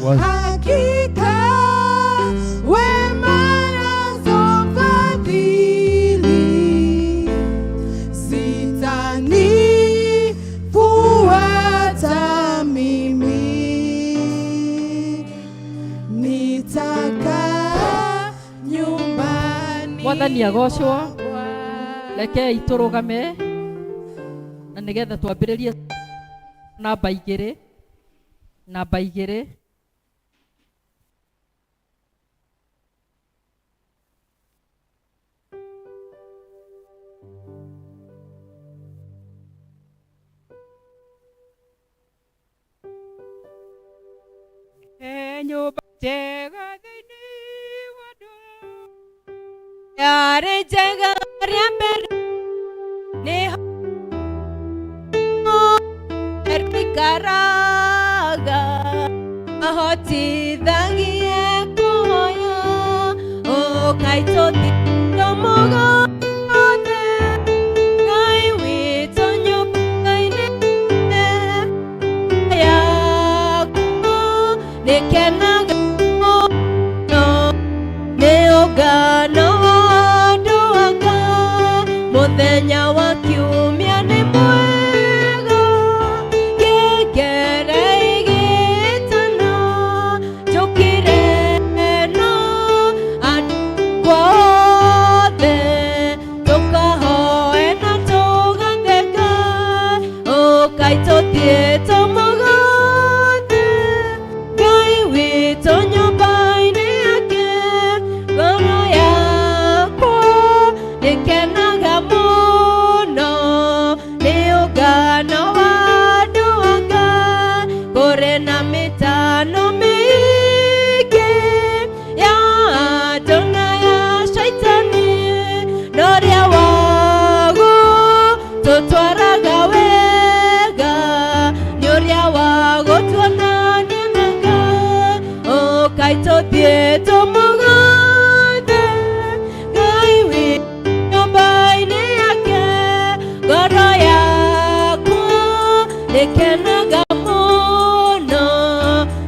Hakika wema nazo fadhili zitanifuata mimi, nitakaa nyumbani. Mwathani agocwo. Reke iturugame na nigetha twambiririe namba 2. Namba 2. Nyumba njega thĩinĩ wa ndũrĩrĩ yarĩ njega rĩa mbere nĩho ikaraga ahotithagie kuoya ũkaitũthia mũgothe Ngai witũ nyũmba-inĩ yaku nĩkenaga mũno nĩ ũngano wa andũ a Ngai mũthenya wa kiumia nĩ mwega ngengere igĩtana njũkĩre no andũ othe tũkahoe na tũgathe Ngai ũkaitũthiĩ tũmũgothe Ngai witũ nyũmba-inĩ yake ngoro yakwa nĩkenaga mũno nĩ ũngano wa andũ a Ngai kũrĩ na mĩtano mĩingĩ ya andũ na ya caitani no ũrĩa wagu tũtwaraga wega nĩ ũrĩa wagu tuonania na Ngai ũkaitũthiĩ tũmũgothe Ngai witũ nyũmba-inĩ yake ngoro yakwa nĩkenaga mũno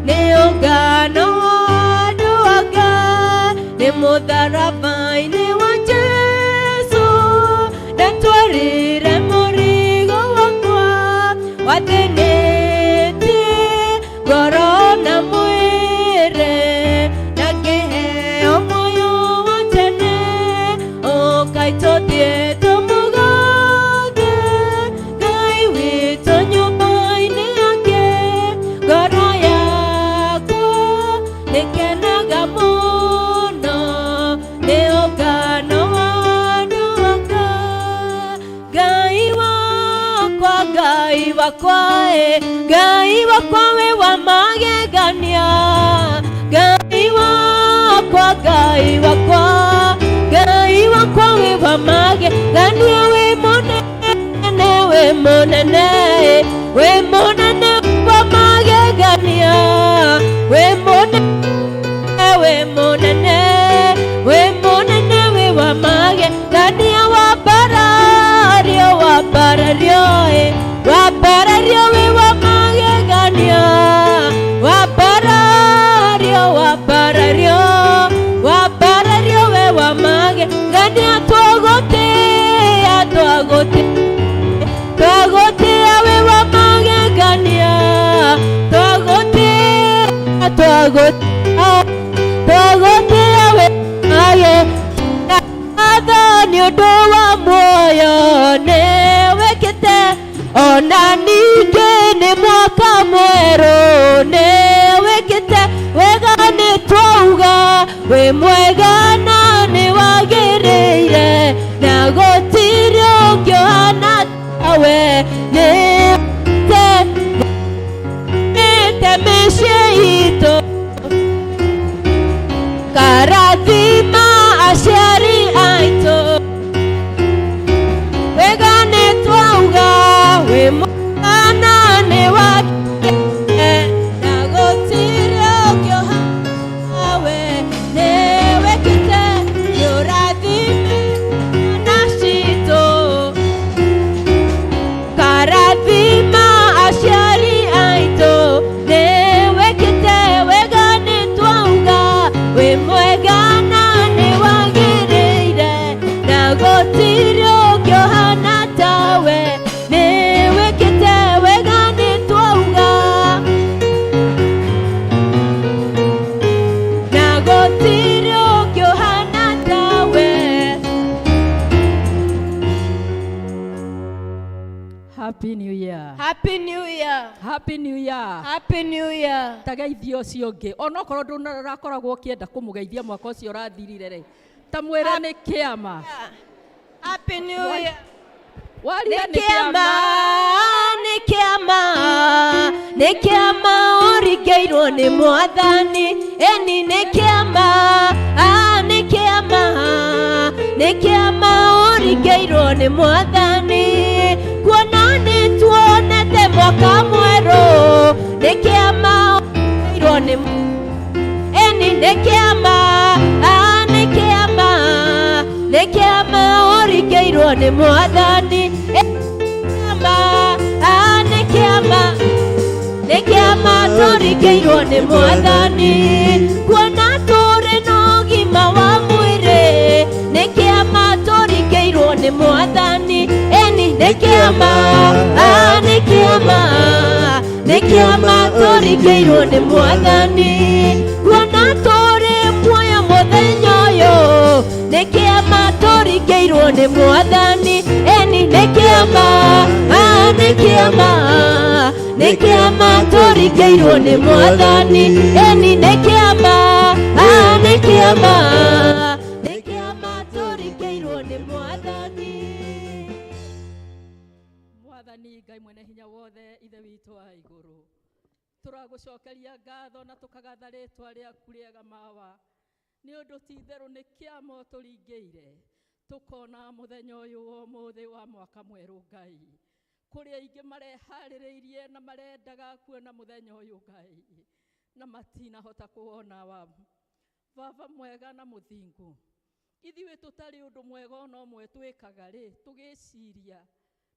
nĩ ũngano wa andũ a Ngai nĩ mũtharaba-inĩ wa Jesũ ndatwarire mũrigo wakwa wathĩnĩtie ngoro na mwĩrĩ na ngĩheo muoyo wa tene ũkaitũthiĩ tũmũgothe Ngai witũ nyũmba-inĩ yake ngoro yakwa nĩkenaga mũno nĩ ũngano wa andũ a Ngai Ngai wakwa Ngai wakwa we wa magegania Ngai wakwa we wa magegania we monene we monene wa magegania we monene we wa magegania wa barario we wa magegania wa barario we wa magegania twagotea we wa magegania twagotea we magegania nĩ ũndũ wa muoyo nĩ wĩkĩte ona ningĩ nĩ mwaka mwerũ nĩ wĩkĩte wega nĩ twauga wĩ mwega na nĩ wagĩrĩire na gũtirĩ ũngĩ ũhana tawe nĩ mĩciĩ itũ karathima aciari aitũ wega nĩ twauga wĩ mwega na nĩ wagĩrĩire na gũtirĩ ũngĩ ũhana tawe nĩ wĩkĩte nĩ ũrathime na citũ karathima aciari aitũ nĩ wĩkĩte Happy New Year. Happy New Year. Happy New Year. Happy New Year. Tageithio ũcio ũngĩ onokorwo ndũrakoragwo ũkĩenda kũmũgeithia mwaka ũcio ũrathirire rĩ ta mwĩre nĩ kĩama. Happy New Year. Waria nĩ kĩama nĩ kĩama ũringĩirwo nĩ Mwathani eni nĩ kĩama nĩ kĩama ũringĩirwo nĩ Mwathani kuona nĩ tuonete mwaka mwerũ nĩ kĩama ũringĩirwo nĩ eni nĩ kĩama nĩ kĩama ũringĩirwo nĩ Mwathani nĩ kĩama tũringĩirwo nĩ Mwathani kuona tũrĩ na ũgima wa mwĩrĩ nĩ kĩama tũringĩirwo nĩ Mwathani eni nĩ kĩama tũringĩirwo nĩ Mwathani kuona tũrĩ muoyo mũthenya ũyũ nĩ kĩama tũringĩirwo nĩ Mwathani eni nĩ kĩama tũringĩirwo nĩ Mwathani eni nĩ kĩama tũringĩirwo nĩ Mwathani. Mwathani Ngai mwene hinya wothe ithe witũ wa igũrũ tũragũcokeria ngatho na tũkagatha rĩtwa rĩaku rĩega mawa nĩ ũndũ ti itherũ nĩ kĩama tũringĩire tũkona mũthenya ũyũ wa ũmũthĩ wa mwaka mwerũ Ngai kũrĩ aingĩ mareharĩrĩirie na marendaga kuona mũthenya ũyũ Ngai na matinahota kuona wa Baba mwega na mũthingu ithuĩ tũtarĩ ũndũ mwega ona ũmwe twĩkaga rĩ tũgĩciria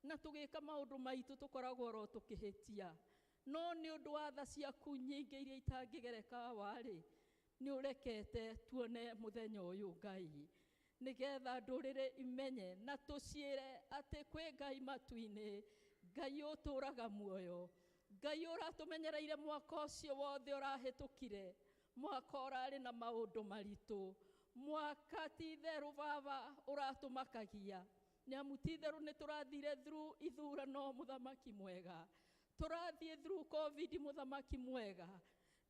na tũgĩka maũndũ maitũ tũkoragwo ro tũkĩhĩtia no nĩ ũndũ wa tha ciaku nyingĩ iria itangĩgereka warĩ nĩ ũrekete tuone mũthenya ũyũ Ngai nĩgetha ndũrĩrĩ imenye na tũciĩre atĩ kwĩ Ngai matu-inĩ Ngai ũtũraga muoyo Ngai ũratũmenyereire mwaka ũcio wothe ũrahĩtũkire mwaka ũrarĩ na maũndũ maritũ mwaka ti itherũ Baba ũratũmakagia nĩamu ti itherũ nĩ tũrathire through ithurano mũthamaki mwega tũrathiĩ through COVID mũthamaki mwega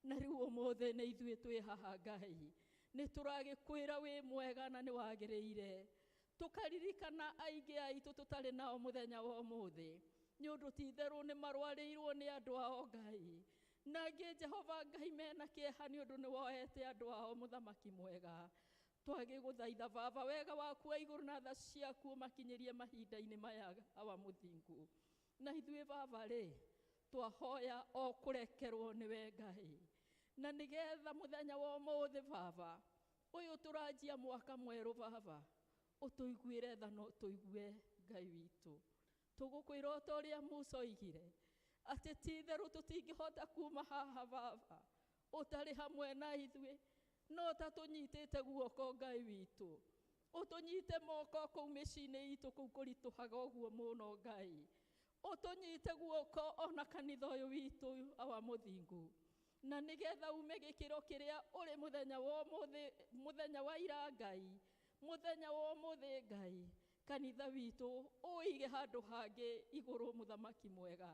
na rĩu ũmũthĩ nĩ ithuĩ twĩ haha Ngai nĩ tũragĩkwĩra wĩ mwega na nĩ wagĩrĩire tũkaririkana aingĩ aitũ tũtarĩ nao mũthenya wa ũmũthĩ nĩ ũndũ ti itherũ nĩ marwarĩirwo nĩ andũ ao Ngai nangĩ Jehova Ngai mena kĩeha nĩ ũndũ nĩ woete andũ ao mũthamaki mwega twagĩgũthaitha Baba wega waku wa igũrũ na tha ciaku makinyĩrie mahinda-inĩ maya awa mũthingu na ithuĩ Baba rĩ twahoya o kũrekerwo nĩwe Ngai na nĩgetha mũthenya wa ũmũthĩ Baba ũyũ tũranjia mwaka mwerũ Baba ũtũiguĩre tha no tũigue Ngai witũ tũgũkwĩra o ta ũrĩa Musa oigire atĩ ti itherũ tũtingĩhota kuma haha Baba ũtarĩ hamwe na ithuĩ no ta tũnyitĩte guoko Ngai witũ ũtũnyite moko kũu mĩciĩ-inĩ itũ kũu kũritũhaga ũguo mũno Ngai ũtũnyite guoko ona kanitha ũyũ witũ awa mũthingu na nĩgetha ume gĩkĩro kĩrĩa ũrĩ mũthenya wa ũmũthĩ mũthenya wa ira Ngai mũthenya wa ũmũthĩ Ngai kanitha witũ ũige handũ hangĩ igũrũ mũthamaki mwega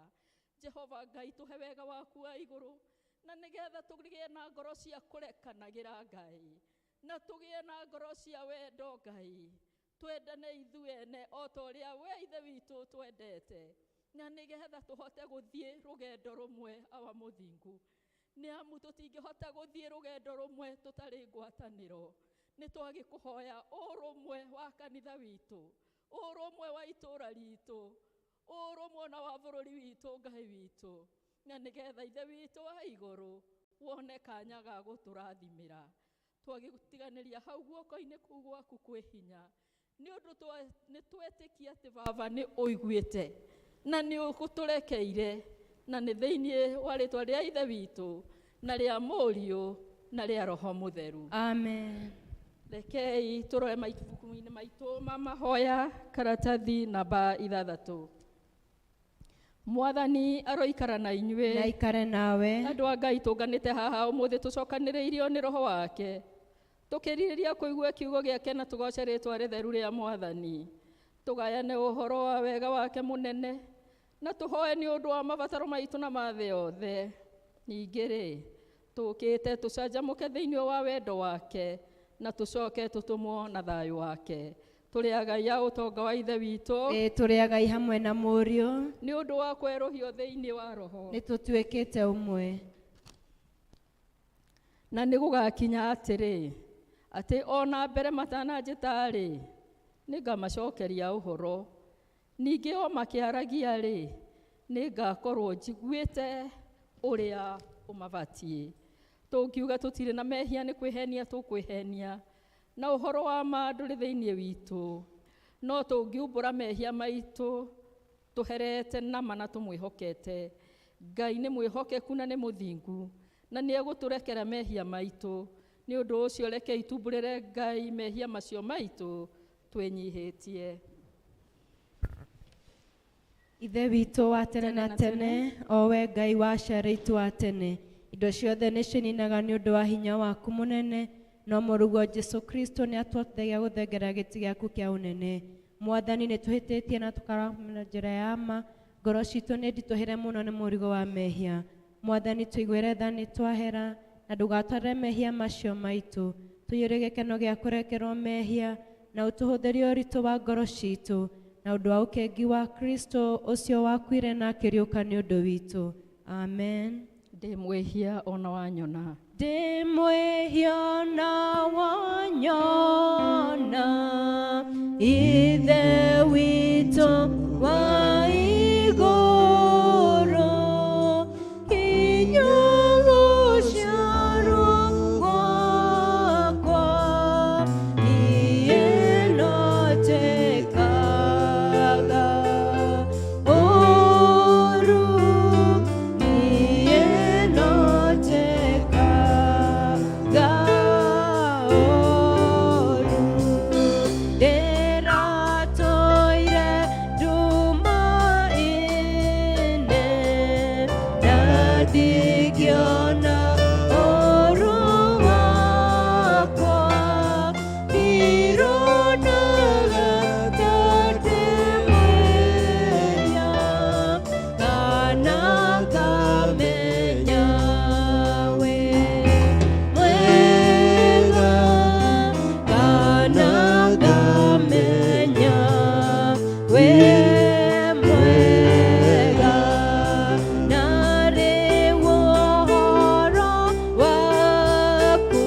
Jehova Ngai tũhe wega waku wa igũrũ na nĩgetha tũgĩe na ngoro cia kũrekanagĩra Ngai na tũgĩe na ngoro cia wendo Ngai twendane ithuĩ ene o ta ũrĩa we ithe witũ twendete na nĩgetha tũhote gũthiĩ rũgendo rũmwe awa mũthingu nĩamu tũtingĩhota gũthiĩ rũgendo rũmwe tũtarĩ ngwatanĩro nĩ twagĩkũhoya ũrũmwe wa kanitha witũ ũrũmwe wa itũũra ritũ ũrũmwe na wa bũrũri witũ Ngai witũ na nĩgetha ithe witũ wa igũrũ wone kanya ga gũtũrathimĩra twagĩtiganĩria hau guoko-inĩ kũu gwaku kwĩ hinya nĩ ũndũ nĩ twetĩkia atĩ Baba nĩ ũiguĩte na nĩ ũgũtũrekeire na nĩ thĩinĩ wa rĩtwa rĩa ithe witũ na rĩa mũriũ na rĩa roho mũtheru amen. Rekei tũrore mabuku-inĩ maitũ ma mahoya karatathi namba 6 Mwathani aroikara na inyuĩ na ikare nawe andũ a Ngai tũnganĩte haha ũmũthĩ tũcokanĩrĩirio nĩ roho wake tũkĩrirĩria kũigua kiugo gĩake na tũgoce rĩtwa rĩtheru rĩa Mwathani tũgayane ũhoro wa wega wake mũnene na tuhoe ni undu wa mabataro maitu na mathe yothe. Ningĩ rĩ, tũkĩte tũcanjamũke thĩinĩ wa wendo wake na tũcoke tũtũmwo na thayũ wake. Tũrĩ agai a ũtonga wa ithe witũ, tũrĩ agai hamwe na mũriũ, nĩ ũndũ wa kwerũhio thĩinĩ wa roho, nĩ tũtuĩkĩte ũmwe. Na nĩ gũgakinya atĩrĩ, atĩ ona mbere matananjĩta-rĩ, nĩngamacokeria ũhoro. Ningĩ o makĩaragia rĩ, nĩngakorwo njiguĩte ũrĩa ũmabatiĩ. Tũngiuga tũtirĩ na mehia nĩ kwĩhenia tũkwĩhenia, na ũhoro wa ma ndũrĩ thĩinĩ witũ. No tũngiumbũra mehia maitũ tũherete nama na tũmwĩhokete, Ngai nĩ mwĩhokeku na nĩ mũthingu, na nĩ egũtũrekera mehia maitũ. Nĩ ũndũ ũcio rekei tumbũrĩre Ngai mehia macio maitũ twĩnyihĩtie. Ithe witũ wa tene na tene, o we Ngai wa ciarĩitũ wa tene, indo ciothe nĩ cininaga nĩ ũndũ wa hinya waku mũnene, no mũrũguo Jesu Kristo nĩ atũhotithagia gũthengera gĩtĩ gĩaku kĩa ũnene. Mwathani, nĩ tũhĩtĩtie na tũkarama na njĩra ya ma, ngoro citũ nĩ nditũhĩre mũno nĩ mũrigo wa mehia. Mwathani, tũiguĩre tha nĩ twahera, na ndũgatware mehia macio maitũ. Tũiyũrie gĩkeno gĩa kũrekerwo mehia, na ũtũhũthĩrie ũritũ wa ngoro citũ, na ũndũ wa ũkengi wa Kristo ũcio wakuire na akĩriũka nĩ ũndũ witũ. Amen. Ndĩ mwĩhia ona wanyona, ndĩ mwĩhia ona wanyona, ithe witũ wa igũrũ, inyuĩ ciarwo gwakwa, niĩ notĩkaga ũru, niĩ notĩkaga ũru. Ndĩratũire nduma-inĩ na ndingĩona ũru wakwa, ndironaga ta ndĩ mwĩhia, kana ngamenya we mwega, kana ngamenya we mwega. Na rĩu ũhoro waku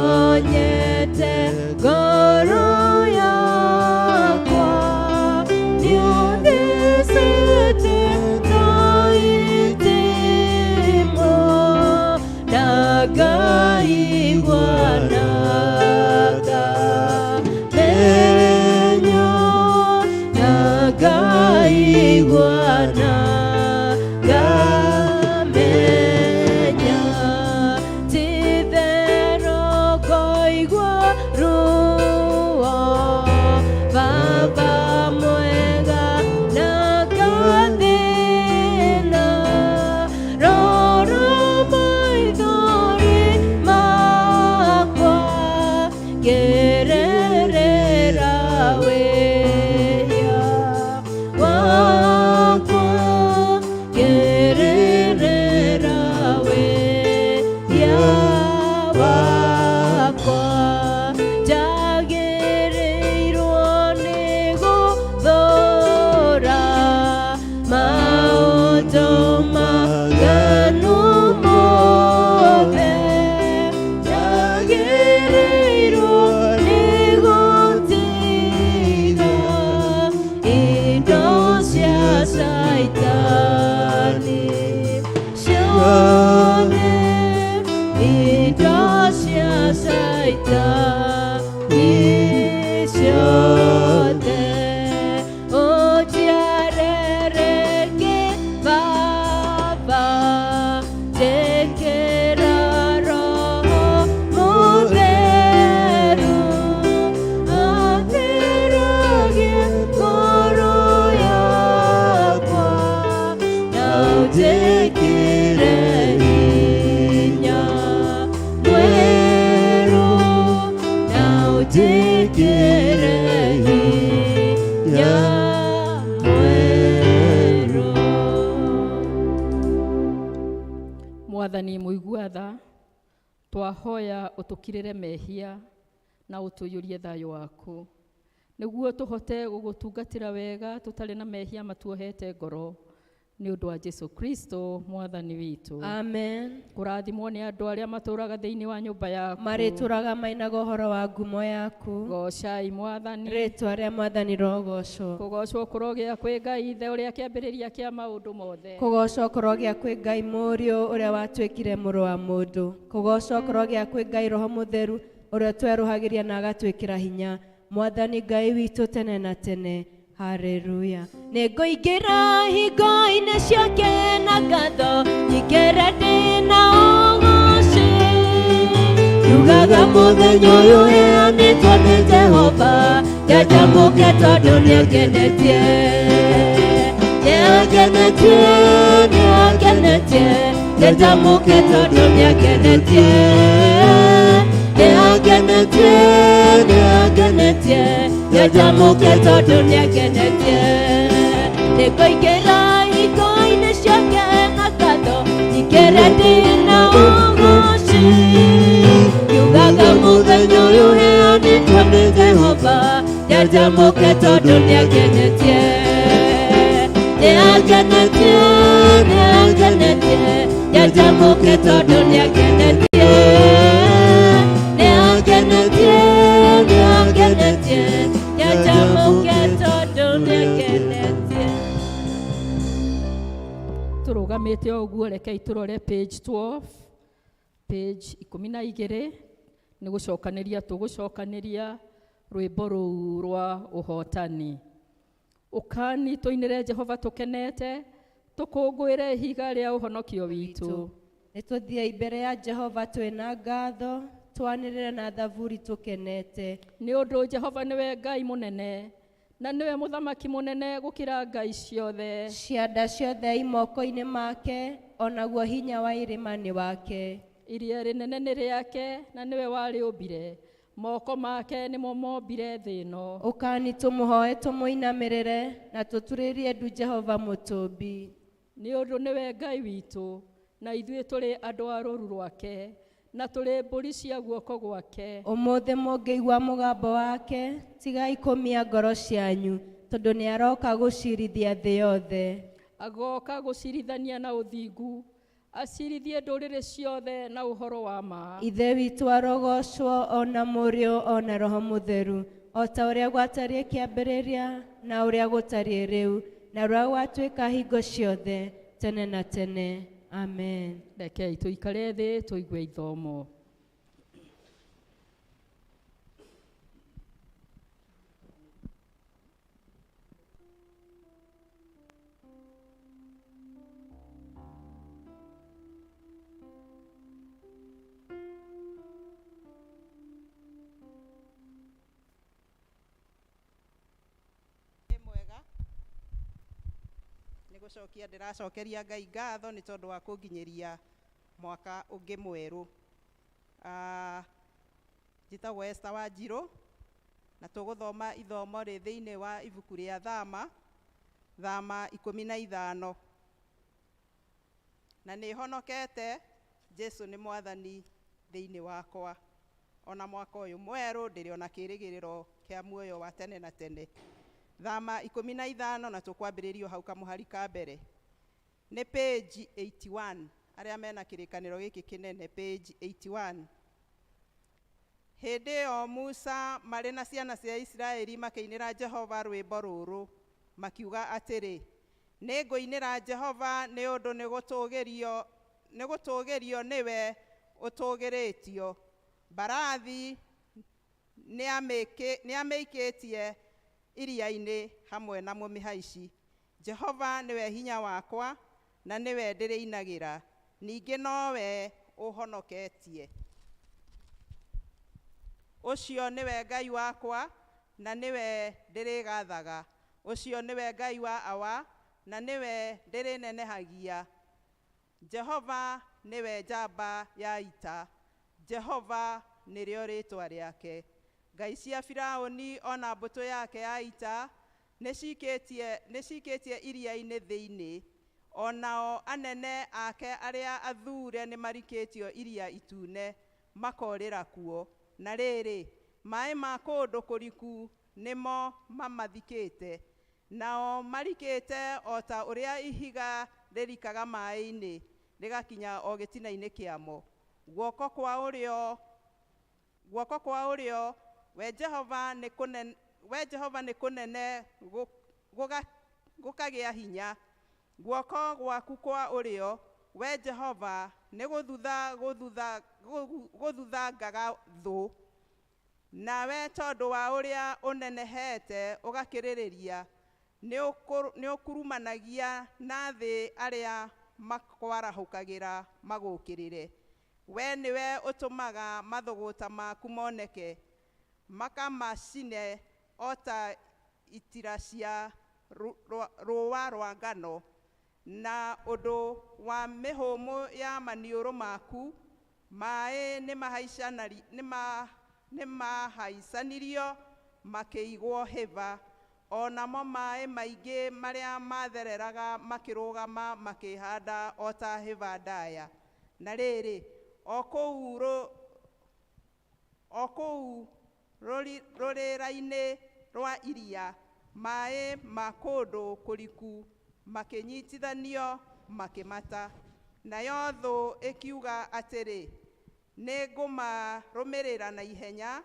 nĩũtonyete ngoro yakwa, nĩũthecete ta itimũ, na ngaigua na ngamenya, na ngaigua na ngamenya, ti-itherũ ngoigua ruo, Baba mwega, na ngathĩna, rora maithori makwa, ngĩrerera wĩhia wakwa, ngĩrerera wĩhia wakwa. Njagĩrĩirwo nĩ gũthũũra maũndũ maganu mothe, njagĩrĩirwo nĩ gũtiga indo cia Saitani ciothe, indo cia Saitani ciothe. Ũnjiarĩrĩrie Baba, njĩkĩra Roho Mũtheru, atheragie ngoro yakwa, na ũnjĩkĩre hinya mwerũ, na ũnjĩkĩre hinya Mwathani muigua tha, twahoya utukirire mehia na utuyurie thayo waku, niguo tuhote gugutungatira wega tutari na mehia matuohete ngoro, ni undu wa Jesu Kristo Mwathani witu. Amen. Kurathimwo ni andu aria maturaga thiini wa nyumba yaku, marituraga mainaga uhoro wa ngumo yaku. Gocai Mwathani. Ritwa ria Mwathani rogocwo. Kugocwo kurogia kwi Ngai ithe uria kiambiriria kia maundu mothe. Kugocwo kurogia kwi Ngai Mũriũ uria watwikire mũrũ wa mũndũ. Kugocwo kurogia kwi Ngai Roho Mũtheru uria tweruhagiria na agatwikira hinya. Mwathani Ngai witu tene na tene. Haleluya. Nĩngũingĩra hingo-inĩ ciake na ngatho, nyingĩre ndĩna ũgooci. Yugaga mũthenya ũyũ ũheanĩtwo nĩ Jehova, njanjamũke tondũ nĩangenetie. Nĩangenetie, nĩangenetie, njanjamũke tondũ nĩangenetie. Nĩangenetie, nĩangenetie, njanjamũke tondũ nĩangenetie. Nĩngũingĩra hingo-inĩ ciake na ngatho, nyingĩre ndĩna ũgooci. Yugaga mũthenya ũyũ ũheanĩtwo nĩ Jehova, njanjamũke tondũ nĩangenetie. Nĩangenetie, nĩangenetie, njanjamũke tondũ nĩangenetie. Nĩangenetie, nĩangenetie, njanjamũke tondũ nĩangenetie. Turugamite oguo rekei turore page 12, page 12 ni gucokaniria tugucokaniria rwimbo ruu rwa uhotani. Ukani tuinire Jehova tukenete, tukungwire ihiga ria uhonokio witu. Nituthie imbere ya Jehova twina ngatho, twanirire na thaburi tukenete. Ni undu Jehova niwe Ngai munene, na niwe muthamaki munene gukira ngai ciothe. Cianda ciothe imoko-inĩ make, onaguo hinya wa irima ni wake. Iria rinene ni riake, na niwe wariumbire. Moko make nimo mombire thĩ ĩno. Ukani tumuhoe tumuinamirire, na tuturirie ndu Jehova mutumbi. Ni undu niwe Ngai witu, na ithuĩ tũrĩ andũ a rũũru rwake, na tũrĩ mbũri cia guoko gwake. Ũmũthĩ mũngĩigua mũgambo wake, tigai kũmia ngoro cianyu, tondũ nĩ aroka gũcirithia thĩ yothe. Agoka gũcirithania na ũthingu, acirithie ndũrĩrĩ ciothe na ũhoro wa ma. Ithe witũ arogocwo, ona Mũriũ, ona Roho Mũtheru, o ta ũrĩa gwatariĩ kĩambĩrĩria, na ũrĩa gũtariĩ rĩu, na ũrĩa gwatuĩka hingo ciothe, tene na tene. Amen. Rekei tũikare thĩ tũigue ithomo. Nigucokia ndiracokeria Ngai ngatho ni tondu wa kunginyiria mwaka ungi mweru. Njitagwo Esther Wanjiru, na tuguthoma ithomo ri thiini wa ibuku ria Thama 15. Na ni honokete, Jesu ni Mwathani thiini wakwa. Ona mwaka uyu mweru ndiri ona kirigiriro kia muoyo wa tene na tene. Thama 15, na tukwambiririo hau kamuhari ka mbere. Ni page 81. Aria mena kirikaniro giki kinene, page 81. Hindi o Musa mari na ciana cia Israeli makiinira Jehova rwimbo ruru, makiuga atiri, ni nguinira Jehova ni undu nigutugirio niwe utugiritio. Barathi ni amikitie iria-ini hamwe na mumihaici. Jehova niwe hinya wakwa, na niwe ndiriinagira, ningi nowe uhonoketie. Ucio niwe Ngai wakwa, na niwe ndirigathaga. Ucio niwe Ngai wa awa, na niwe ndirinenehagia. Jehova niwe njamba ya ita. Jehova nirio ritwa riake. Ngai cia Firauni ona mbuto yake ya ita nicikitie iria-ini thiini. onao anene ake arĩa athure nĩ marikĩtio iria itune makorĩra kuo. Na rĩrĩ, maĩ ma kũndũ kũriku nĩmo mamathikĩte, nao marikĩte o ta ũrĩa ihiga rĩrikaga maĩ-inĩ rĩgakinya o gĩtina-inĩ kĩamo. Guoko kwa ũrĩo we Jehova nĩ kũnene gũkagĩa hinya. Guoko gwaku kwa ũrĩo we Jehova nĩ gũthuthangaga thũ. Nawe tondũ wa ũrĩa ũnenehete ũgakĩrĩrĩria, nĩ ũkurumanagia na thĩ arĩa makwarahũkagĩra magũkĩrĩre. We nĩwe ũtũmaga mathũgũta maku moneke, makamacine o ta itira cia rũũa rwa ngano. Na ũndũ wa mĩhũmũ ya maniũrũ maku, maĩ nĩ mahaicanirio makĩigwo hĩba, o namo maĩ maingĩ marĩa mathereraga makĩrũgama makĩhanda o ta hĩba ndaya. Na rĩrĩ, o kũu rũrĩra-inĩ rwa iria, maĩ ma kũndũ kũriku makĩnyitithanio makĩmata. Nayo thũ ĩkiuga atĩrĩ, nĩ ngũmarũmĩrĩra na ihenya,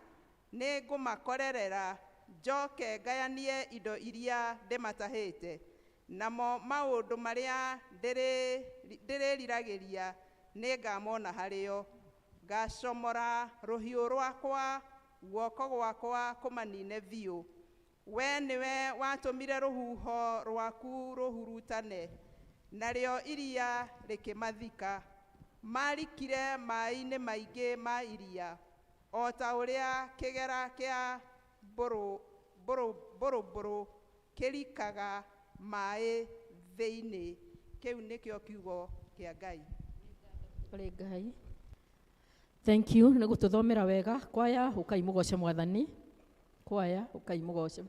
nĩ ngũmakorerera, njoke ngayanie indo iria ndĩmatahĩte. Namo maũndũ marĩa ndĩrĩriragĩria nĩ ngamona harĩo. Ngacomora rũhiũ rwakwa, guoko gwakwa kũmanine biũ. We nĩwe watũmire rũhuho rwaku rũhurutane, narĩo iria rĩkĩmathika. Marikire maĩ-inĩ maingĩ ma iria, o ta ũrĩa kĩgera kĩa mbũrũmbũrũ kĩrikaga maĩ thĩinĩ. Kĩu nĩkĩo kiugo kĩa Ngai. Kũrĩ Ngai. Thank you nĩ gũtũthomera wega. Kwaya ũkai mũgoce Mwathani. Kwaya ũkai mũgoce.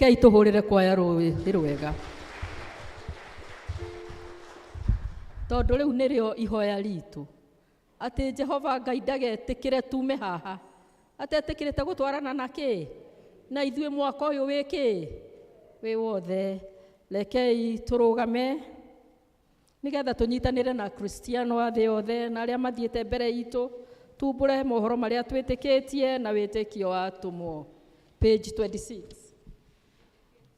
Rekei tuhurire kwaya rwega. Tondu riu nirio ihoya ritu. Ati Jehova Ngai ndagetikire tume haha. Atetikirite gutwarana na ki? Na ithuĩ mwaka ũyũ wiki wi wothe. Rekei turugame nigetha tunyitanire na Kristiano a thĩ yothe na arĩa mathiĩte mbere itu tumbure mohoro marĩa twĩtĩkĩtie na wĩtĩkio wa atũmwo. Page 26.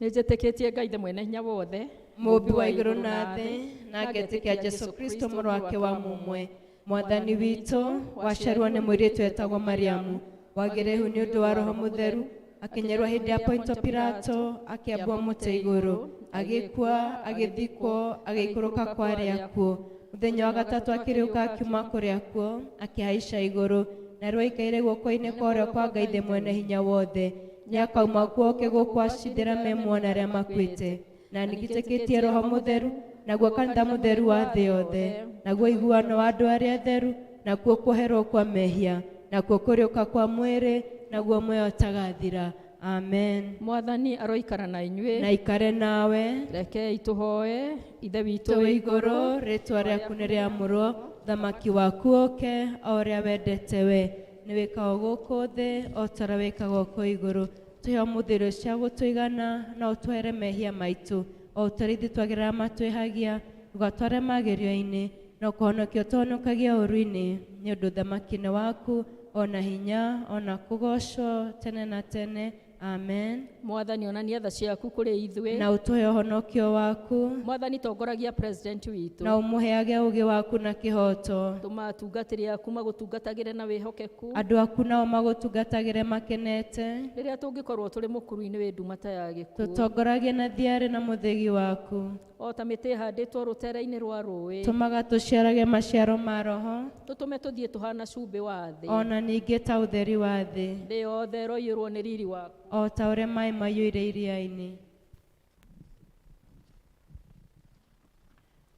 Nĩnjĩtĩkĩtie Ngai the mwene hinya wothe, mũmbi wa igũrũ na thĩ, na ngetĩkia Jesu Kristo mũrũ wake wa mũmwe, mwathani witũ, waciarwo nĩ mũirĩtu etagwo Mariamu, wagĩrĩhu nĩ ũndũ wa Roho Mũtheru, akinyerwo hĩndĩ ya Pontio Pilato, akĩambwo mũtĩ igũrũ, agĩkua, agĩthikwo, agĩikũrũka kwa arĩa akuũ. Mũthenya wa gatatũ akĩriũka akiuma kũrĩ akuũ, akĩhaica igũrũ, narua aikaire guoko-inĩ kwa ũrĩo kwa Ngai the mwene hinya wothe. Nĩakauma kuo gũkũ acindĩra memuona arĩa makuĩte. Na nĩnjĩtĩkĩtie Roho Mũtheru, naguo kanitha mũtheru wa thĩ yothe, naguo iguano wa andũ arĩa atheru, nakuo kũherwo kwa mehia, nakuo kũriũka kwa mwĩrĩ, naguo muoyo ũtagathira. Amen. Mwathani aroikara na inyuĩ, na ikare nawe. Rekei tũhoe. Ithe witũ wĩ igũrũ, rĩĩtwa rĩaku nĩ rĩamũrwo, thamaki waku ũke, o ũrĩa wendete we. Nĩ wĩkagwo gũkũ thĩ, o ta ũrĩa wĩkagwo kũ igũrũ. Tũhe ũmũthĩ irio cia gũtũigana, na ũtwehere mehia maitũ, o ta ũrĩa ithuĩ twagĩrĩra matwĩhagia, ndũgatware magerio-inĩ, na ũkũhonokia ũtũhonokagia ũũru-inĩ, nĩ ũndũ thamaki nĩ waku, ona hinya, ona kũgocwo tene na tene. Amen. Mwathani onania tha ciaku kũrĩ ithuĩ, na ũtũhe ũhonokio waku. Mwathani tongoragia president witũ, na ũmũheage ũũgĩ waku na kĩhoto. Tũma atungatĩri aku magũtungatagĩre na wĩhokeku, andũ aku nao magũtungatagĩre makenete. Rĩrĩa tũngĩkorwo tũrĩ mũkuru-inĩ wĩ ndumata ya gĩkuũ, tũtongoragie na thiarĩ na mũthĩgi waku. O ta mĩtĩ ĩhandĩtwo rũtere-inĩ rwa rũĩ, tũmaga tũciarage maciaro ma Roho, tũtũme tũthiĩ tũhana cumbĩ wa thĩ, ona ningĩ ta ũtheri wa thĩ, thĩ yothe ĩroiyũrwo nĩ riri waku, o ta ũrĩa maĩ maiyũire iria-inĩ.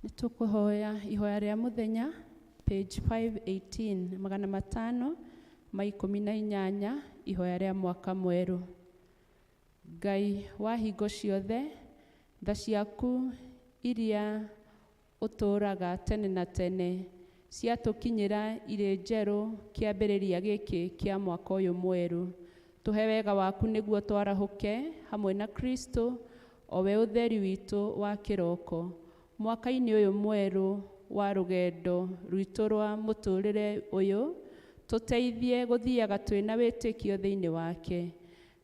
Nĩtũkũhoya ihoya rĩa mũthenya, page 518, 518, ihoya rĩa mwaka mwerũ. Ngai wa hingo ciothe, tha ciaku iria ũtũũraga tene na tene, ciatũkinyĩra irĩ njerũ kĩambĩrĩria gĩkĩ kĩa mwaka ũyũ mwerũ. Tũhe wega waku nĩguo twarahũke hamwe na Kristo, o we ũtheri witũ wa kĩroko. Mwaka-inĩ ũyũ mwerũ wa rũgendo rwitũ rwa mũtũrĩre ũyũ, tũteithie gũthiaga twĩna wĩtĩkio thĩinĩ wake,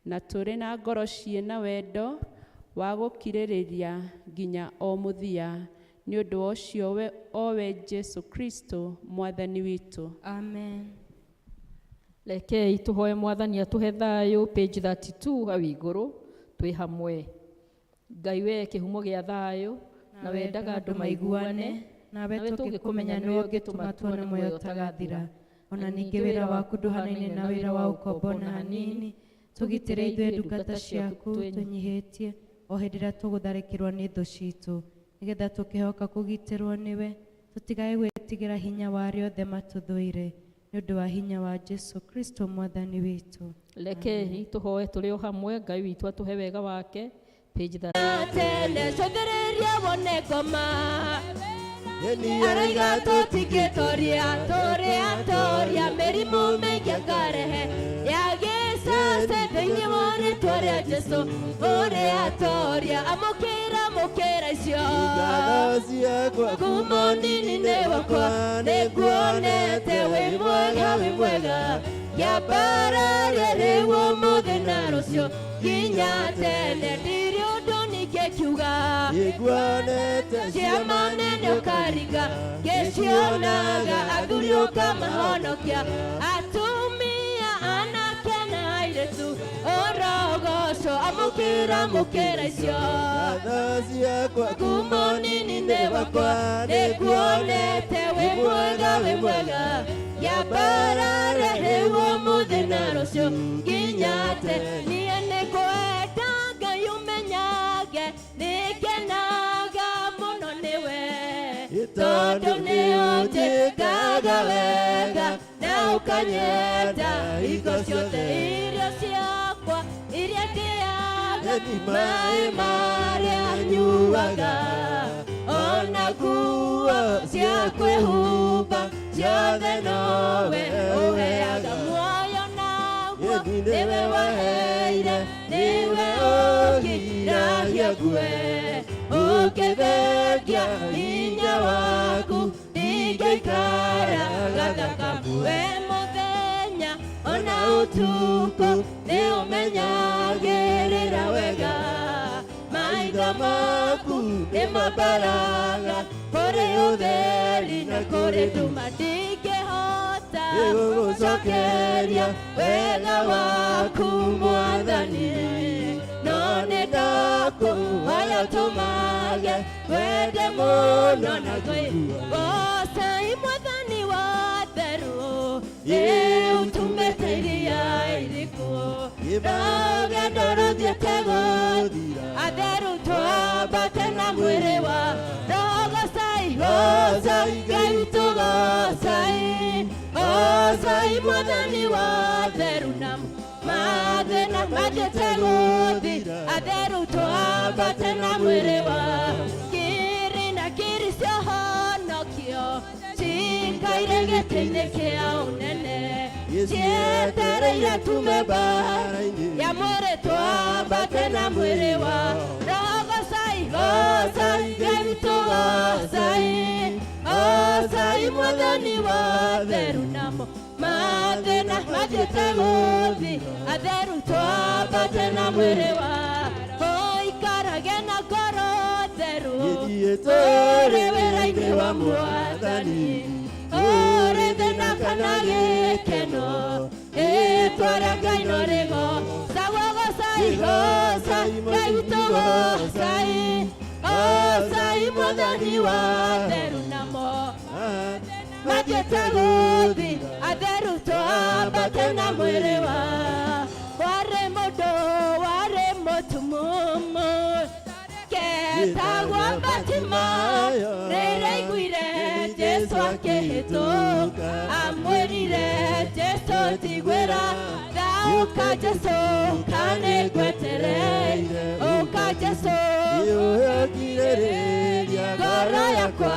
na tũrĩ na ngoro ciĩna wendo wa gũkirĩrĩria nginya o mũthia, nĩ ũndũ ũcio o we Jesu Kristo mwathani witũ. Amen. Rekei tũhoe Mwathani atũhe thayũ, page 32 hau igũrũ, twĩ hamwe. Ngai we kĩhumo gĩa thayũ, na wendaga andũ maiguane, nawe tũngĩkũmenya nĩwe ũngĩtũma tuone muoyo ũtagathira. Ona ningĩ wĩra waku ndũhanaine na wĩra wa ũkombo na hanini, tũgitĩre ithuĩ ndungata ciaku tũnyihĩtie, o hĩndĩ ĩrĩa tũgũtharĩkĩrwo nĩ thũ citũ, nĩgetha tũkĩhoka kũgitĩrwo nĩwe, tũtigae gwĩtigĩra hinya wa arĩa othe matũthũire, nĩ ũndũ wa hinya wa Jesu Kristo mwathani witũ. Rekei tũhoe tũrĩ o hamwe. Ngai witũ atũhe wega wake, page 30. Tene cũthĩrĩria wone ngoma, araiga tũtingĩtoria, tũrĩ atoria, mĩrimũ mĩingĩ akarehe, yagĩcace thĩinĩ wa rĩĩtwa rĩa Jesu, ũrĩ atoria, amũkĩra icio, kuma ũnini-inĩ wakwa, nĩnguonete wĩ mwega, yambara rĩrĩwo mũthĩ na rũciũ, nginya tene ndirĩ ũndũ ningĩkiuga, ciama nene ũkariga, ngĩcionaga athuri ũkamahonokia, atumia anake na airĩtu, orogoco amũkĩra icio, kuma ũnini-inĩ wakwa, nĩnguonete wĩ mwega, yambara rĩrĩwo mũthĩ na rũciũ, nginya tene. Niĩ nĩngwenda Ngai ũmenyage, nĩngenaga mũno nĩwe, tondũ nĩũnjĩkaga wega, na ũkanyenda hingo ciothe. Irio ciakwa iria ndĩaga maĩ marĩa nyuaga, ona nguo cia kwĩhumba ciothe nowe ũheaga muoyo naguo, nĩwe waheire, nĩwe ũgiragia ngue, ũngĩthengia hinya waku ndingĩikara gathakamu. We mũthenya ona ũtukũ nĩũmenyagĩrĩra wega, maitho maku nĩmambaraga kũrĩ ũtheri na kũrĩ nduma, ndingĩhota gũgũcokeria wega waku Mwathani, no nĩndakũhoya ũtũmage wende mũno na gocai Mwathani wa theru, rĩu tumĩte iria irĩkuo, rũgendo rũthiĩte gũthira, atheru twambate na mwĩrĩ wa gocai, gocai Ngai witũ gocai, gocai Mwathani wa theru, na mathĩna mathiĩte gũthira, atheru twambate na mwĩrĩ wa kiri na kiri cia honokio cikaire gĩtĩ-inĩ kĩa ũnene, cietereire tume mbara-inĩ ya mwĩrĩ twambate na mwĩrĩ wa gocai, gocai Ngai witũ gocai, gocai Mwathani wa theru, namo mathĩna mathiĩte gũthira, atheru twambate na mwĩrĩ wa ũikarage na ngoro theru, ũrĩ wĩra-inĩ wa Mwathani, ũrĩ thĩna kana gĩkeno, rĩĩtwa rĩa Ngai no rĩgocagwo. Gocai, gocai Ngai witũ gocai, gocai Mwathani wa theru, namo mathiĩte gũthira, atheru twambate na mwĩrĩ wa warĩ mũndũ warĩ mũtumumu ketagwo Batimayo, rĩrĩa aiguire Jesũ akĩhĩtũka, amwĩrire Jesũ tigwĩra, ũka Jesũ kanĩ ngwetereire, ũka Jesũ ngoro yakwa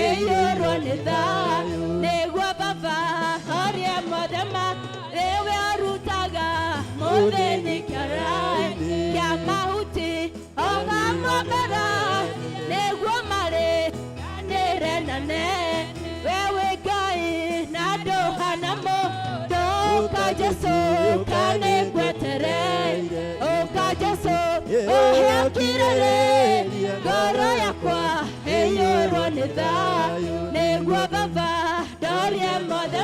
ĩiyũrwo nĩ thayũ, nĩguo Baba horie mothe rĩwe arutaga mũthĩni kĩara-inĩ kĩa mahuti ũgamwambara, nĩguo marĩkanĩre nane, we wĩ Ngai na ndũhana mũndũ, ũka Jesũ kanĩ ngwetereire, ũka Jesũ ũhe ũkirĩrĩria, ngoro yakwa ĩiyũrwo nĩ thayũ, nĩguo Baba ndorie mothe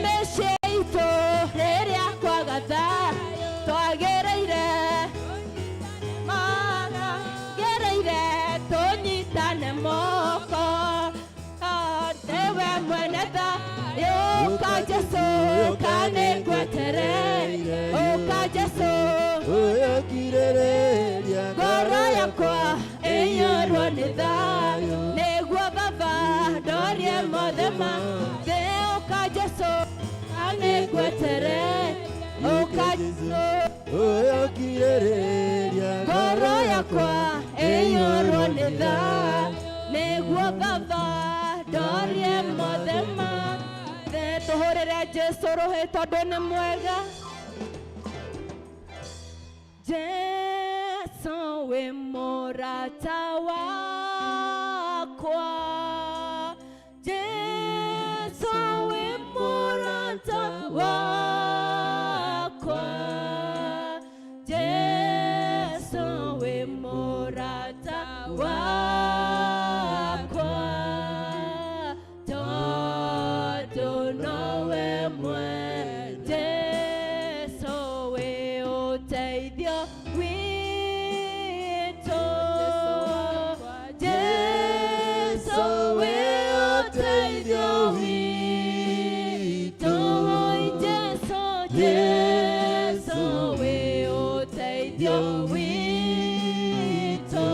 mĩciĩ itũ rĩrĩa kwaga thayũ, twagĩrĩire tũnyitane moko, nĩwe mwene thayũ, ũka Jesũ kanĩ ngwetereire, ũka Jesũ ngoro yakwa ĩiyũrwo nĩ thayũ, nĩguo Baba ndorie mothe thĩ, ũka Jesũ kanĩ ngwetereire, ũka Jesũ ngoro yakwa ĩiyũrwo nĩ thayũ, nĩguo Baba ndorie mothe thĩ. Tũhũrĩre Jesũ rũhĩ tondũ nĩ mwega. Jesũ wĩ mũrata wakwa, Jesũ wĩ mũrata wakwa, Jesũ wĩ mũrata wakwa, tondũ nowe mwene, Jesũ wĩ ũteithio witũ, Jesũ wĩ ũteithio witũ, Jesũ wĩ ũteithio witũ,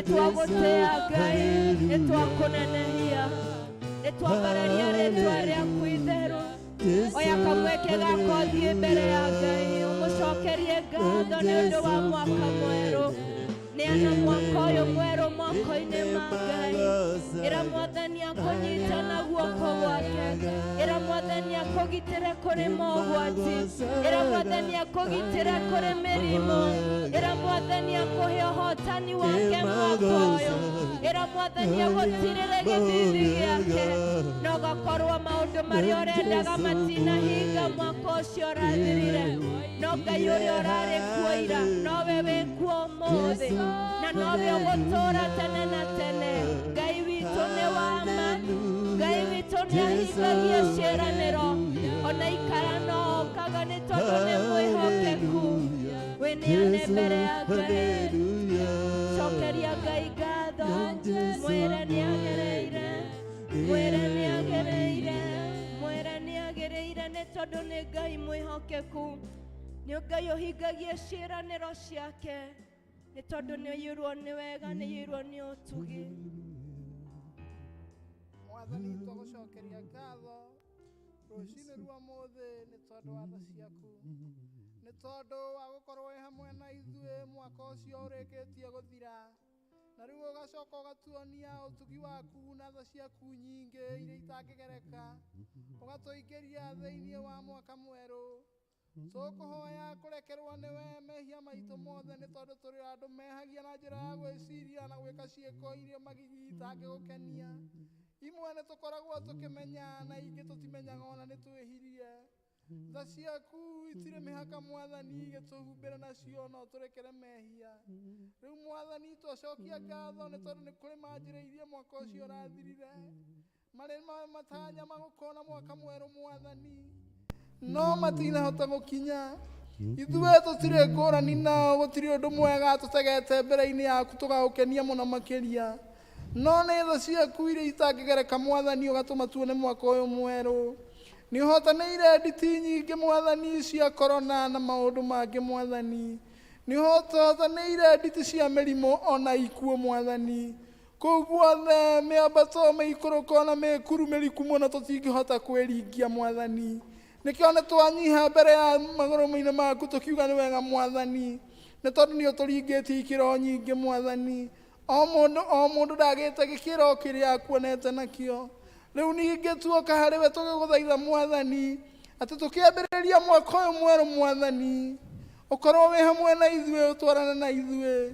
nĩtwagũtĩa Ngai, nĩtwakũnenehia, nĩtwambararia rĩtwa rĩaku itheru. Oya kamweke gako thiĩ mbere ya Ngai, ũmũcokerie ngatho nĩ ũndũ wa mwaka mwerũ. Neana mwaka ũyũ mwerũ moko-inĩ ma Ngai. Ĩra Mwathani akũnyite na guoko gwake. Ĩra Mwathani akũgitĩre kũrĩ mogwati. Ĩra Mwathani akũgitĩre kũrĩ mĩrimũ. Ĩra Mwathani akũhe ũhotani wake mwaka ũyũ. Ĩra Mwathani agũtirĩre gĩthithi gĩake. Na ũgakorwo maũndũ marĩa ũrendaga matinahinga mwaka ũcio ũrathirire. No Ngai ũrĩa ũrarĩ kuo ira, nowe wĩ kuo ũmũthĩ. Na nowe ũgũtũũra tene na tene. Ngai witũ nĩ wa ma. Ngai witũ nĩ ahingagia ciĩranĩro. Ona ikara no okaga nĩ tondũ nĩ mwĩhokeku. Wĩneane mbere ya Ngai. Cokeria Ngai ngatho. Mwĩre nĩagereire. Mwĩre nĩagereire. Mwĩre nĩagereire nĩ tondũ nĩ Ngai mwĩhokeku. Nĩ Ngai ũhingagia ciĩranĩro ciake. Nĩ tondũ nĩ ũiyũrwo nĩ wega, nĩ ũiyũrwo nĩ ũtugi. Mwathani tũgũcokeria ngatho rũcinĩ rwa ũmũthĩ nĩ tondũ wa tha ciaku. Nĩ tondũ wa gũkorwo wĩ hamwe na ithuĩ mwaka ũcio ũrĩkĩtie gũthira. Na rĩu ũgacoka ũgatuonia ũtugi waku na tha ciaku nyingĩ iria itangĩgereka. Ũgatũingĩria thĩinĩ wa mwaka mwerũ. Tũkũhoya kũrekerwo nĩwe mehia maitũ mothe nĩ tondũ tũrĩ andũ mehagia na njĩra ya gwĩciria na gwĩka ciĩko iria magigi itangĩgũkenia. Imwe nĩ tũkoragwo tũkĩmenya na ingĩ tũtimenyaga ona nĩ twĩhirie. Tha ciaku itirĩ mĩhaka Mwathani igĩtũhumbĩre nacio no tũrekere mehia. Rĩu Mwathani twacokia ngatho nĩ tondũ nĩ kũrĩ manjĩrĩirie mwaka ũcio ũrathirire. Marĩ matanya magũkona mwaka mwerũ Mwathani. No matinahota gũkinya. Ithuĩ tũtirĩ ngũrani nao, gũtirĩ ũndũ mwega tũtegete mbere-inĩ yaku tũgagũkenia mũno makĩria. No nĩ tha ciaku iria itangĩgereka Mwathani ũgatũma tuone mwaka ũyũ mwerũ. Nĩ ũhotanĩire nditi nyingĩ Mwathani cia korona na maũndũ mangĩ Mwathani. Nĩ ũhotanĩire nditi cia mĩrimũ ona ikuũ Mwathani. Kũu guothe mĩambato mĩikũrũko na mĩkuru mĩriku mũno tũtingĩhota kwĩringia Mwathani. Nĩkĩo nĩ twanyiha mbere ya magũrũ-inĩ maku tũkiuga nĩ wega Mwathani. Nĩ tondũ nĩ ũtũringĩtie ikĩro nyingĩ Mwathani. O mũndũ ndagĩte gĩkĩro kĩrĩa akuonete nakĩo. Rĩu ningĩ tuoka harĩ we tũgĩgũthaitha Mwathani atĩ tũkĩambĩrĩria mwaka ũyũ mwerũ Mwathani. Ũkorwo wĩ hamwe na ithuĩ, ũtwarane na ithuĩ.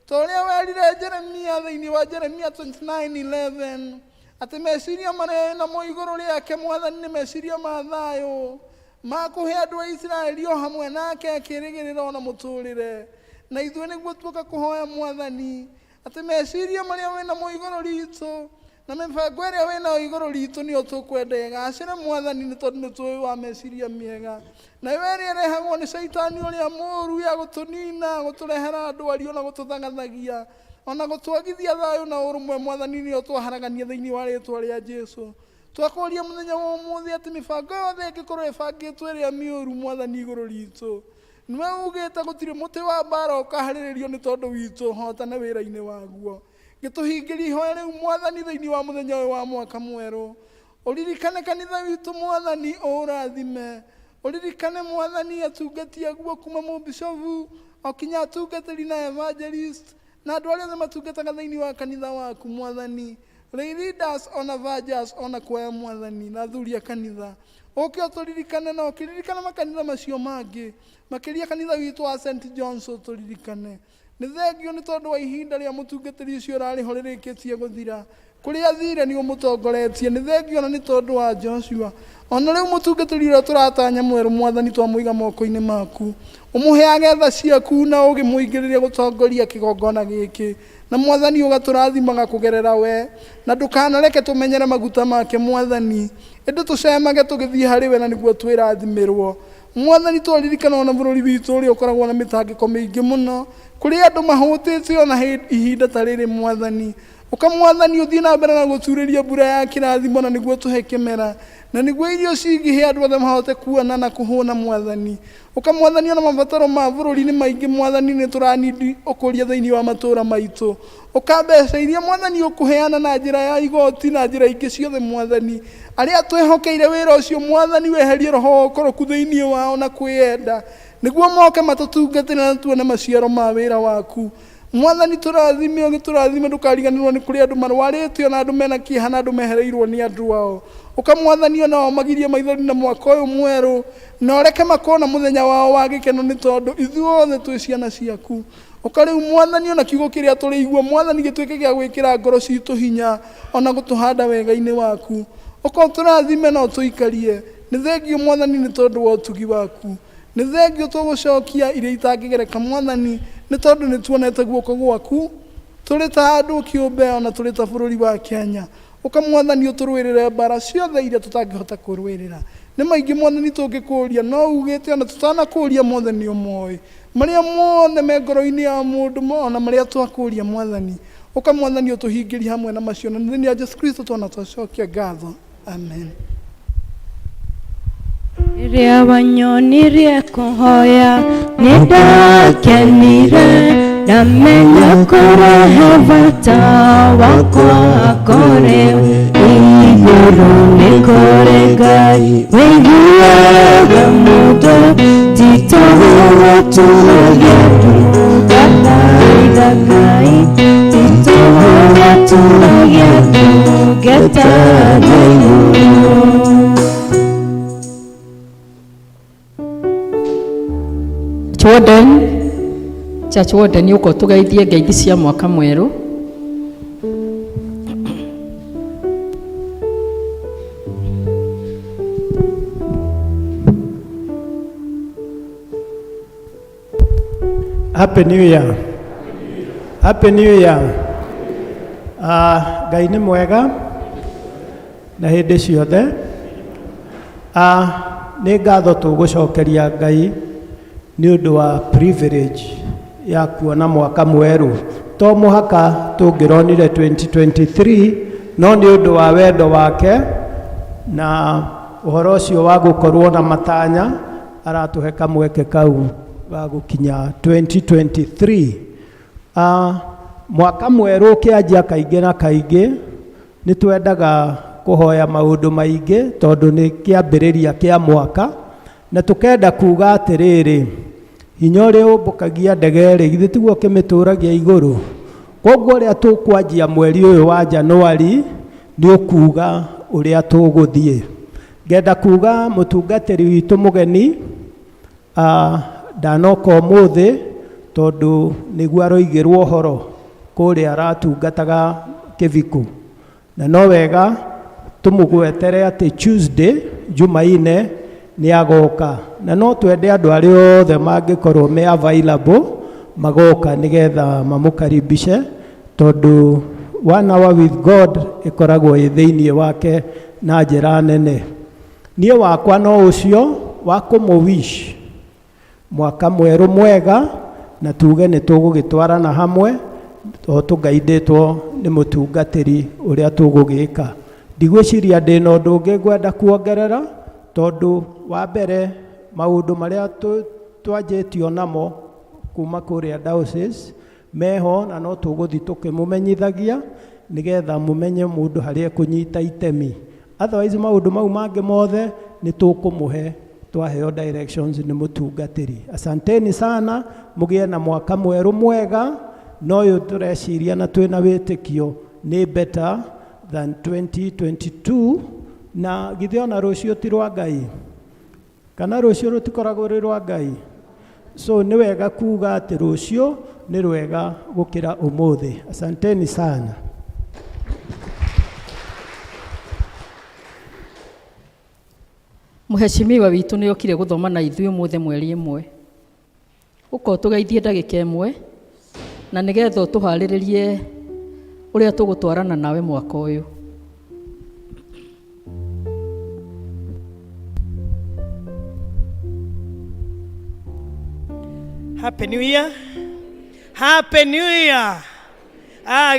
Ta ũrĩa werire Jeremia thĩinĩ wa Jeremia 29:11 atĩ meciria marĩa namo igũrũ rĩake Mwathani nĩ meciria ma thayũ, ma kũhe andũ a Isiraeli o hamwe nake kĩĩrĩgĩrĩro na mũtũũrĩre. Na ithuĩ nĩguo tuoka kũhoya Mwathani atĩ meciria marĩa wĩ namo igũrũ ritũ na mĩbango ĩrĩa wĩ nayo igũrũ ritũ nĩyo tũkwenda ĩgacĩre Mwathani nĩ tondũ nĩ tũĩ wa meciria mĩega. Nayo ĩrĩa ĩrehagwo nĩ Shaitani ũrĩa mũũru ya gũtũnina, gũtũrehera ndwari ona gũtũthagathagia, ona gũtwagithia thayũ na ũrũmwe Mwathani nĩyo twaharagania thĩinĩ wa rĩĩtwa rĩa Jesũ. Twakũria mũthenya wa ũmũthĩ atĩ mĩbango yothe ĩngĩkorwo ĩbangĩtwo ĩrĩa mĩũru Mwathani igũrũ ritũ, nĩwe ugĩte gũtirĩ mũtĩ wa mbara ũkaharĩrĩrio nĩ tondũ witũ, hotane wĩra-inĩ waguo. Gĩtũhingĩria ihoya rĩu Mwathani thĩinĩ wa mũthenya ũyũ wa mwaka mwerũ. Ũririkane kanitha witũ Mwathani, ũũrathime. Ũririkane Mwathani atungati aguo kuma mũbishofu okinya atungatĩri na evangelist na andũ arĩa othe matungataga thĩinĩ wa kanitha waku Mwathani. Leaders ona vergers ona kuoya Mwathani na athuri a kanitha. Ũke ũtũririkane na ũkĩririkana makanitha macio mangĩ, makĩria kanitha witũ wa St. John's ũtũririkane. Nĩ thengio nĩ tondũ wa ihinda rĩa mũtungatĩri ũcio ũrarĩ ho rĩrĩkĩtie gũthira. Kũrĩa athire nĩ ũmũtongoretie. Nĩ thengio na nĩ tondũ wa Joshua. Ona rĩu mũtungatĩri ũrĩa tũratanya mwerũ Mwathani twamũiga moko-inĩ maku. Ũmũheage tha ciaku na ũgĩmũingĩrĩria gũtongoria kĩgongona gĩkĩ. Na Mwathani ũgatũrathimaga kũgerera we. Na ndũkanareke tũmenyere maguta make Mwathani. Ĩndĩ tũcemage tũgĩthiĩ harĩ we na nĩguo twĩrathimirwo. Mwathani tũririkana ona bũrũri witũ ũrĩa ũkoragwo na mĩtangĩko mĩingĩ mũno. Kũrĩ andũ mahũtĩte ona ihinda ta rĩrĩ Mwathani. Ukamwathani uthie na mbere na guturĩria mbura ya kĩrathimo na nĩguo tũhe kĩmera na nĩguo irio cingĩhe andũ othe mahote kuona na kũhũna Mwathani. Ukamwathani ona mabataro ma bũrũri-inĩ maingĩ Mwathani nĩ tũranidi ũkũria thĩinĩ wa matũũra maitũ. Ũkambeca iria Mwathani ũkũheana na njĩra ya igoti na njĩra ingĩ ciothe Mwathani. Arĩa twĩhokeire wĩra ũcio Mwathani weherie roho ũkoroku thĩinĩ wao na kwĩenda nĩguo moke matũtungatĩre na tuone maciaro ma wĩra waku. Mwathani tũrathime ũgĩtũrathime ndũkariganĩrwo nĩ kũrĩ andũ marwarĩte ona andũ mena kĩeha na andũ mehereirwo nĩ andũ ao. Ũkamwathani onao magirie maithori na mwaka ũyũ mwerũ na ũreke makona mũthenya wao wa gĩkeno nĩ tondũ ithuothe twĩ ciana ciaku. Ũkarĩu Mwathani ona kiugo kĩrĩa tũrĩigua Mwathani gĩtuĩke gĩa gwĩkĩra ngoro citũ hinya ona gũtũhanda wega-inĩ waku. Ũkorwo tũrathime na ũtũikarie. Nĩ thengio Mwathani nĩ tondũ wa ũtugi waku. Nĩ thengio tũgũcokia iria itangĩgereka Mwathani nĩ tondũ nĩ tuonete guoko gwaku tũrĩ ta andũ kĩũmbe ona tũrĩ ta bũrũri wa Kenya. Ũkamwathani ũtũrũĩrĩre mbara ciothe iria tũtangĩhota kũrũĩrĩra. Nĩ maingĩ Mwathani tũngĩkũũria no ugĩte ona tũtanakũũria mothe nĩ ũmoĩ. Marĩa mothe me ngoro-inĩ ya mũndũ ona marĩa twakũũria Mwathani. Ũkamwathani ũtũhingĩrie hamwe na macio na thĩinĩ wa Jesũ Kristo twana twacokia ngatho. Amen. Rĩrĩa wanyonirie kũhoya nĩndakenire ndamenya kũrehe bata wakwa kũrĩ igũrũ nĩ kũrĩ Ngai wĩiguaga mũndũ titũgũtũragia ndungata Ngai titũgũtũragia ndungata Ngai. Church Warden uko tugeithie ngeithi cia mwaka mwerũ. Happy New Year. Happy New Year. Ngai nĩ mwega na hĩndĩ ciothe. Nĩ ngatho tũgũcokeria Ngai nĩ ũndũ wa privilege ya kuona mwaka mwerũ. To mũhaka tũngĩronire 2023 no nĩ ũndũ wa wendo wake na ũhoro ũcio wa gũkorwo na matanya aratũhe kamweke kau ga gũkinya 2023. Mwaka mwerũ ũkĩanjia kaingĩ na kaingĩ nĩ twendaga kũhoya maũndũ maingĩ tondũ nĩ kĩambĩrĩria kĩa mwaka na tũkenda kuga atĩrĩrĩ, hinya ũrĩa ũmbũkagia ndege-rĩ githĩ tiguo kĩmĩtũragia igũrũ. Koguo ũrĩa tũkwanjia mweri ũyũ wa Januari nĩ ũkuga ũrĩa tũgũthiĩ. Ngenda kuga mũtungatĩri witũ mũgeni ndanoka ũmũthĩ tondũ nĩguo aroigĩrwo ũhoro kũrĩa aratungataga Kĩviku, na no wega tũmũgwetere atĩ Tuesday Jumaine nĩ agoka, na no twende andũ arĩa othe mangĩkorwo me available magoka nĩgetha mamũkaribishe tondũ 1 hour with God ĩkoragwo ĩ thĩinĩ wake na njĩra nene. Niĩ wakwa no ũcio wa kũmũwish mwaka mwerũ mwega na tuge nĩ tũgũgĩtwarana hamwe o tũgaidĩtwo nĩ mũtungatĩri ũrĩa tũgũgĩka. Ndigwĩciria ndĩna ũndũ ũngĩ ngwenda kuongerera tondũ wa mbere maũndũ marĩa twanjĩtio namo kuma kũrĩa diocese meho na no tũgũthiĩ tũkĩmũmenyithagia nĩgetha mũmenye mũndũ harĩa kũnyita itemi. Otherwise maũndũ mau mangĩ mothe nĩ tũkũmũhe twaheo directions nĩ mũtungatĩri. Asanteni sana, mũgĩe na mwaka mwerũ mwega na ũyũ tũreciria na twĩna wĩtĩkio nĩ better than 2022 na githĩ ona rũciũ ti rwa Ngai kana rũciũ rũtikoragwo rĩ rwa Ngai. So nĩ wega kuga atĩ rũciũ nĩ rwega gũkĩra ũmũthĩ. Asanteni sana. Mũheshimiwa witũ nĩ okire gũthoma na ithuĩ ũmũthĩ mweri ĩmwe. Ũko tũgeithie ndagĩka ĩmwe na nĩgetha tũharĩrĩrie ũrĩa tũgũtwarana nawe mwaka ũyũ. Happy New Year. Happy New Year.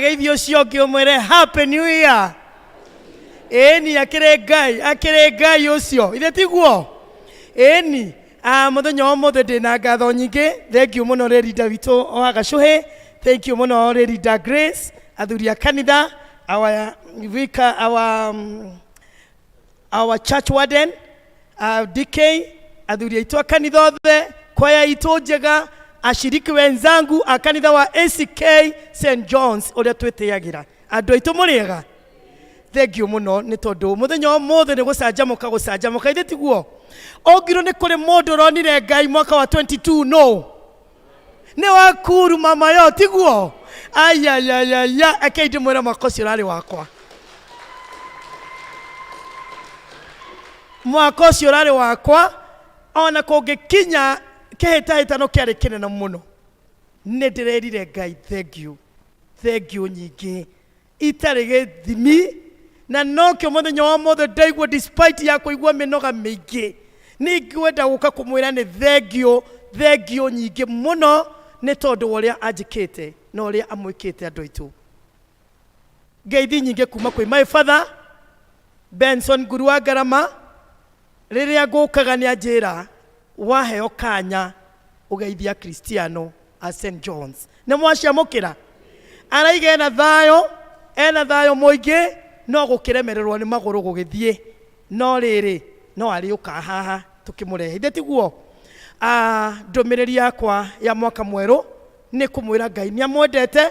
geithio cio kiumwere happy new year. Eni akire ngai ucio ithe tiguo eni muthenya wa mothe ndina ngatho nyingi. Thank you muno Rerida witu o Agacuhi. Thank you muno Rerida Grace, athuri a kanitha, our vicar, our church warden, DK, athuri aitu a kanitha othe, kwaya itu njega, ashiriki wenzangu a kanitha wa ACK St John's uria twitiagira. Andu aitu muriega. Thank you muno ni tondu muthenya wa mothe ni gucanjamuka ithe tiguo. Ogiro ni kuri mundu ronire Ngai mwaka wa 22 no. Ni wakuru mama yo tiguo. Ayayayaya akaidi mwera makosi rari wakwa. Mwakosi rari wakwa ona kungikinya kihitahitano kiari kinene muno. Ni ndirerire Ngai thank you nyingi itari githimi na nokyo muthenya wa mothe ndaigua despite ya kuigua minoga mingi ni ngwenda guka kumwira ni thank you nyingi muno ni tondu uria anjikite na uria amwikite andu aitu. Ngeithi nyingi kuma kwi my father Benson Nguru wa Ngarama riria ngukaga ni anjira waheo kanya ugeithia Kristiano a St John's ni mwaciamukira araiga ena thayo muingi no gukiremererwo ni maguru gugithie no riri no ari uka haha tukimurehe ithe tiguo. Ndumiriri yakwa ya mwaka mweru ni kumwira Ngai ni amwendete,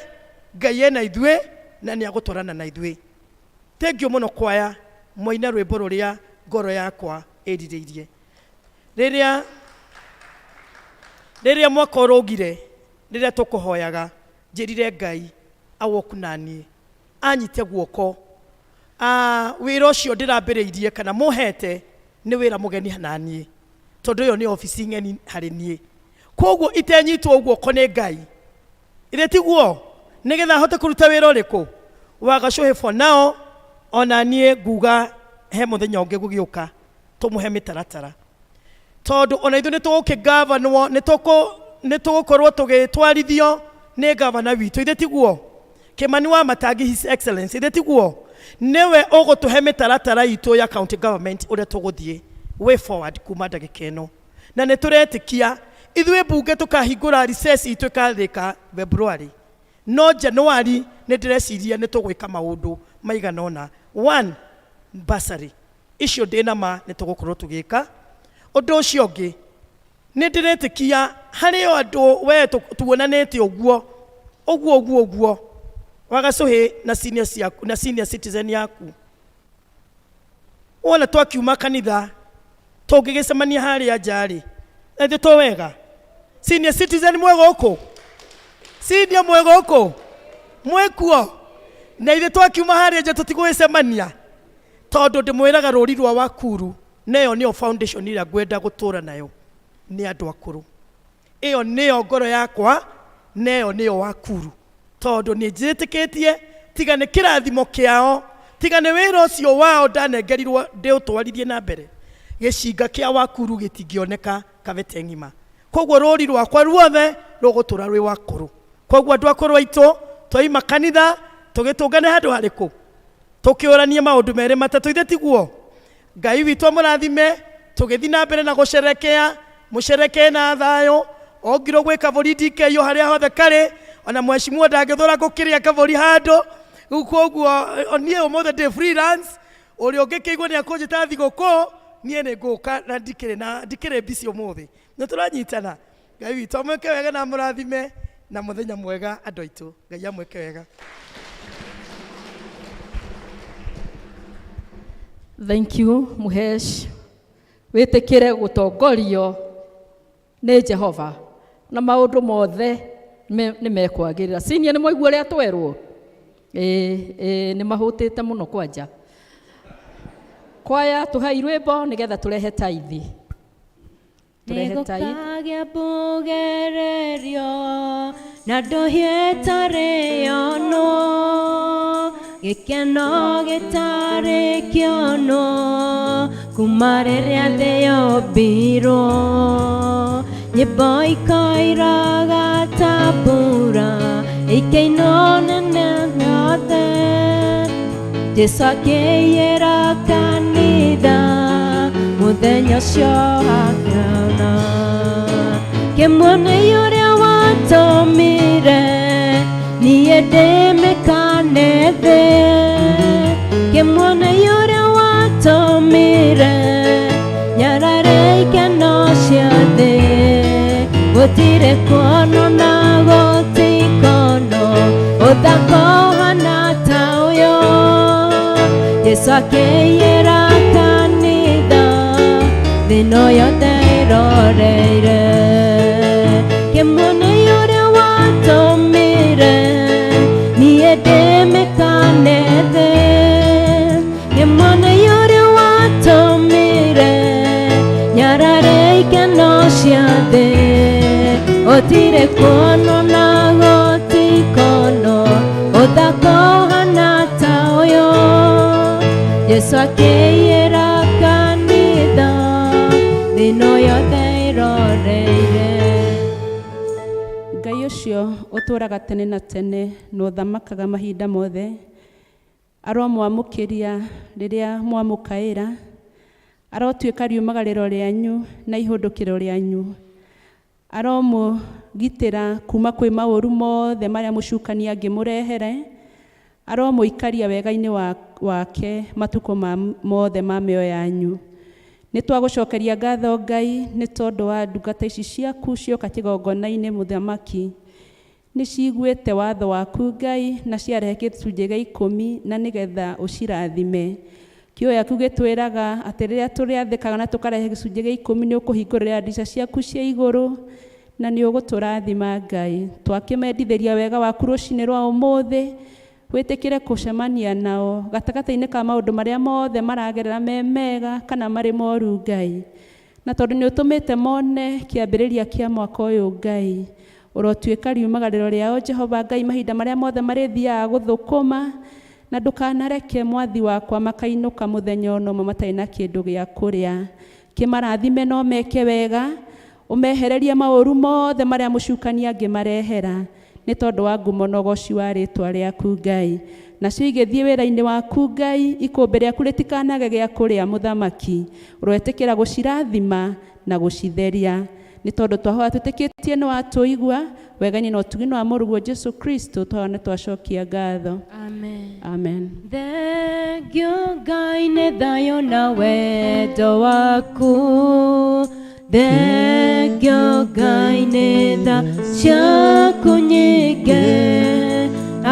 Ngai ena ithue na ni agutwarana na ithue. Thank you muno kwaya moina rwimbo ruria ngoro yakwa iririirie riria mwaka urugire riria tukuhoyaga njirire Ngai awoku nani anyite guoko. Wira ucio ndirambiriirie kana muhete ni wira mugeni hanani tondu yo ni ofisi ngeni hari nie koguo itenyitwo guoko ni Ngai ithe tiguo nigetha hote kuruta wira uriku wa Agacuhi for now. Ona nie nguga he muthenya ungi gugiuka tumuhe mitaratara tondu ona ithu nitugukigavanwo nitugukorwo tugitwarithio ni gavana witu ithe tiguo Kimani wa Matangi His Excellency ithe tiguo niwe ugutuhe mitaratara itu ya county government uria tuguthie way forward kuma ndagika ino na nituretikia ithwe bunge tukahingura recess itu ikathika February no January ni ndireciria ni tugwika maundu maiganona. 1 bursary icio ndina ma ni tugukorwo tugika undu ucio ungi ni ndiretikia hario andu we tuonanete uguo Wagacuhi na senior citizen yaku wona twakiuma kanitha tungigicemania haria njari ethe to wega senior citizen mwega uko senior mwega uko mwekuo na ithe twakiuma haria nja tutigwicemania tondu ndimwiraga ruri rwa Wakuru neyo niyo foundation ira gwenda gutura nayo ni andu akuru. Iyo niyo ngoro yakwa neyo niyo Wakuru tondu ni njitikitie tiga ni kirathimo kiao tiga ni wira ucio wao ndanengerirwo ndiutwarithie na mbere gicinga kia Wakuru gitingioneka kavete ngima. Koguo ruri rwakwa ruothe rugutura rwi Wakuru. Koguo andu akuru aitu twaima kanitha tugitungane handu hariku tukiurania maundu meri matatu ithe tiguo. Ngai witu amurathime tugithi na mbere na gusherekea musherekee na thayo ogiro gwika bori DK yo haria hothe kari ona mheshimiwa ndangithura gukiria kabori handu koguo onie umothe de freelance uri ungikigwo ni akunjita thiguku nie ni nguka na ndikire busy umothe na turanyitana. Ngai witu amweke wega na amurathime na muthenya mwega andu aitu. Ngai amweke wega. Thank you Muhesh. Witikire gutongorio ni Jehova na maundu mothe ni mekwagirira. Senior ni mwaigua ria twerwo ni mahutite muno kwanja kwaya tuhai rwimbo nigetha turehe taithi Nigukagia bugererio na nduhie tari ono gikeno gitari kiono kuma riria thi yombirwo nyimbo ikoiraga tambura ikeino nene Jesu akĩiyĩra kanitha mũthenya ũcio akĩona kĩmuone ũrĩa watũmire niĩ ndĩmĩkane thĩ kĩmuone ũrĩa watũmire nyarare ikeno cia thĩ gũtirĩ kuono na gũtikono ũthako hana ta ũyũ Jesu akĩiyĩra kanitha thĩ ĩno yothe ĩroreire kĩmuone ũrĩa watũmire niĩ ndĩmĩkane thĩ kĩmuone ũrĩa watũmire nyarare ikeno cia thĩ gũtirĩ kuono na gũtikono ũthako hana ta ũyũ Jesu akĩiyĩra kanitha thĩ ĩno yothe ĩroreire Ngai ũcio ũtũũraga tene na tene na ũthamakaga mahinda mothe aromwamũkĩria rĩrĩa mwamũkaĩra arotuĩka riumagarĩro rĩanyu na ihũndũkĩro rĩanyu aromũgitĩra kuma kwĩ maũru mothe marĩa mũcukania angĩmũrehere aromũikaria wega-inĩ wake matukũ mothe ma mĩoyo yanyu nĩ twagũcokeria ngatho Ngai nĩ tondũ wa ndungata ici ciaku cioka kĩgongona-inĩ mũthamaki nĩ ciguĩte watho waku Ngai na ciarehe gĩcunjĩ gĩa 10 na nĩgetha ũcirathime kĩoya gĩaku gĩtwĩraga atĩ rĩrĩa tũrĩathĩkaga na tũkarehe gĩcunjĩ gĩa 10 nĩ ũkũhingũrĩra ndirica ciaku cia igũrũ na nĩ ũgũtũrathima Ngai twakĩmendithĩria wega waku rũcinĩ rwa ũmũthĩ wĩtĩkĩre kũcemania nao gatagatĩ-inĩ ka maũndũ marĩa mothe maragerera me mega kana marĩ moru Ngai na tondũ nĩ ũtũmĩte mone kĩambĩrĩria kĩa mwaka ũyũ Ngai ũrotuĩka riumagarĩro rĩao Jehova Ngai mahinda marĩa mothe marĩthiaga gũthũkũma na ndũkanareke mwathi wakwa makainũka mũthenya ono matarĩ na kĩndũ gĩa kũrĩa kĩmarathime no meke wega ũmehererie maũru mothe marĩa mũcukania angĩmarehera nĩ tondũ wa ngumo na ũgoci wa rĩtwa rĩaku Ngai nacio igĩthiĩ wĩra-inĩ waku Ngai ikũmbĩ rĩaku rĩtikanage gĩa kũrĩa mũthamaki ũroĩtĩkĩra gũcirathima na gũcitheria nĩ tondũ twahoya twĩtĩkĩtie nĩ watũigua wega-inĩ na ũtugi-inĩ wa mũrũguo Jesu Kristo twahoya nĩ twacokia ngatho amen Thengio Ngai nĩ thayũ na wendo waku Thengio Ngai nĩ tha ciaku nyingĩ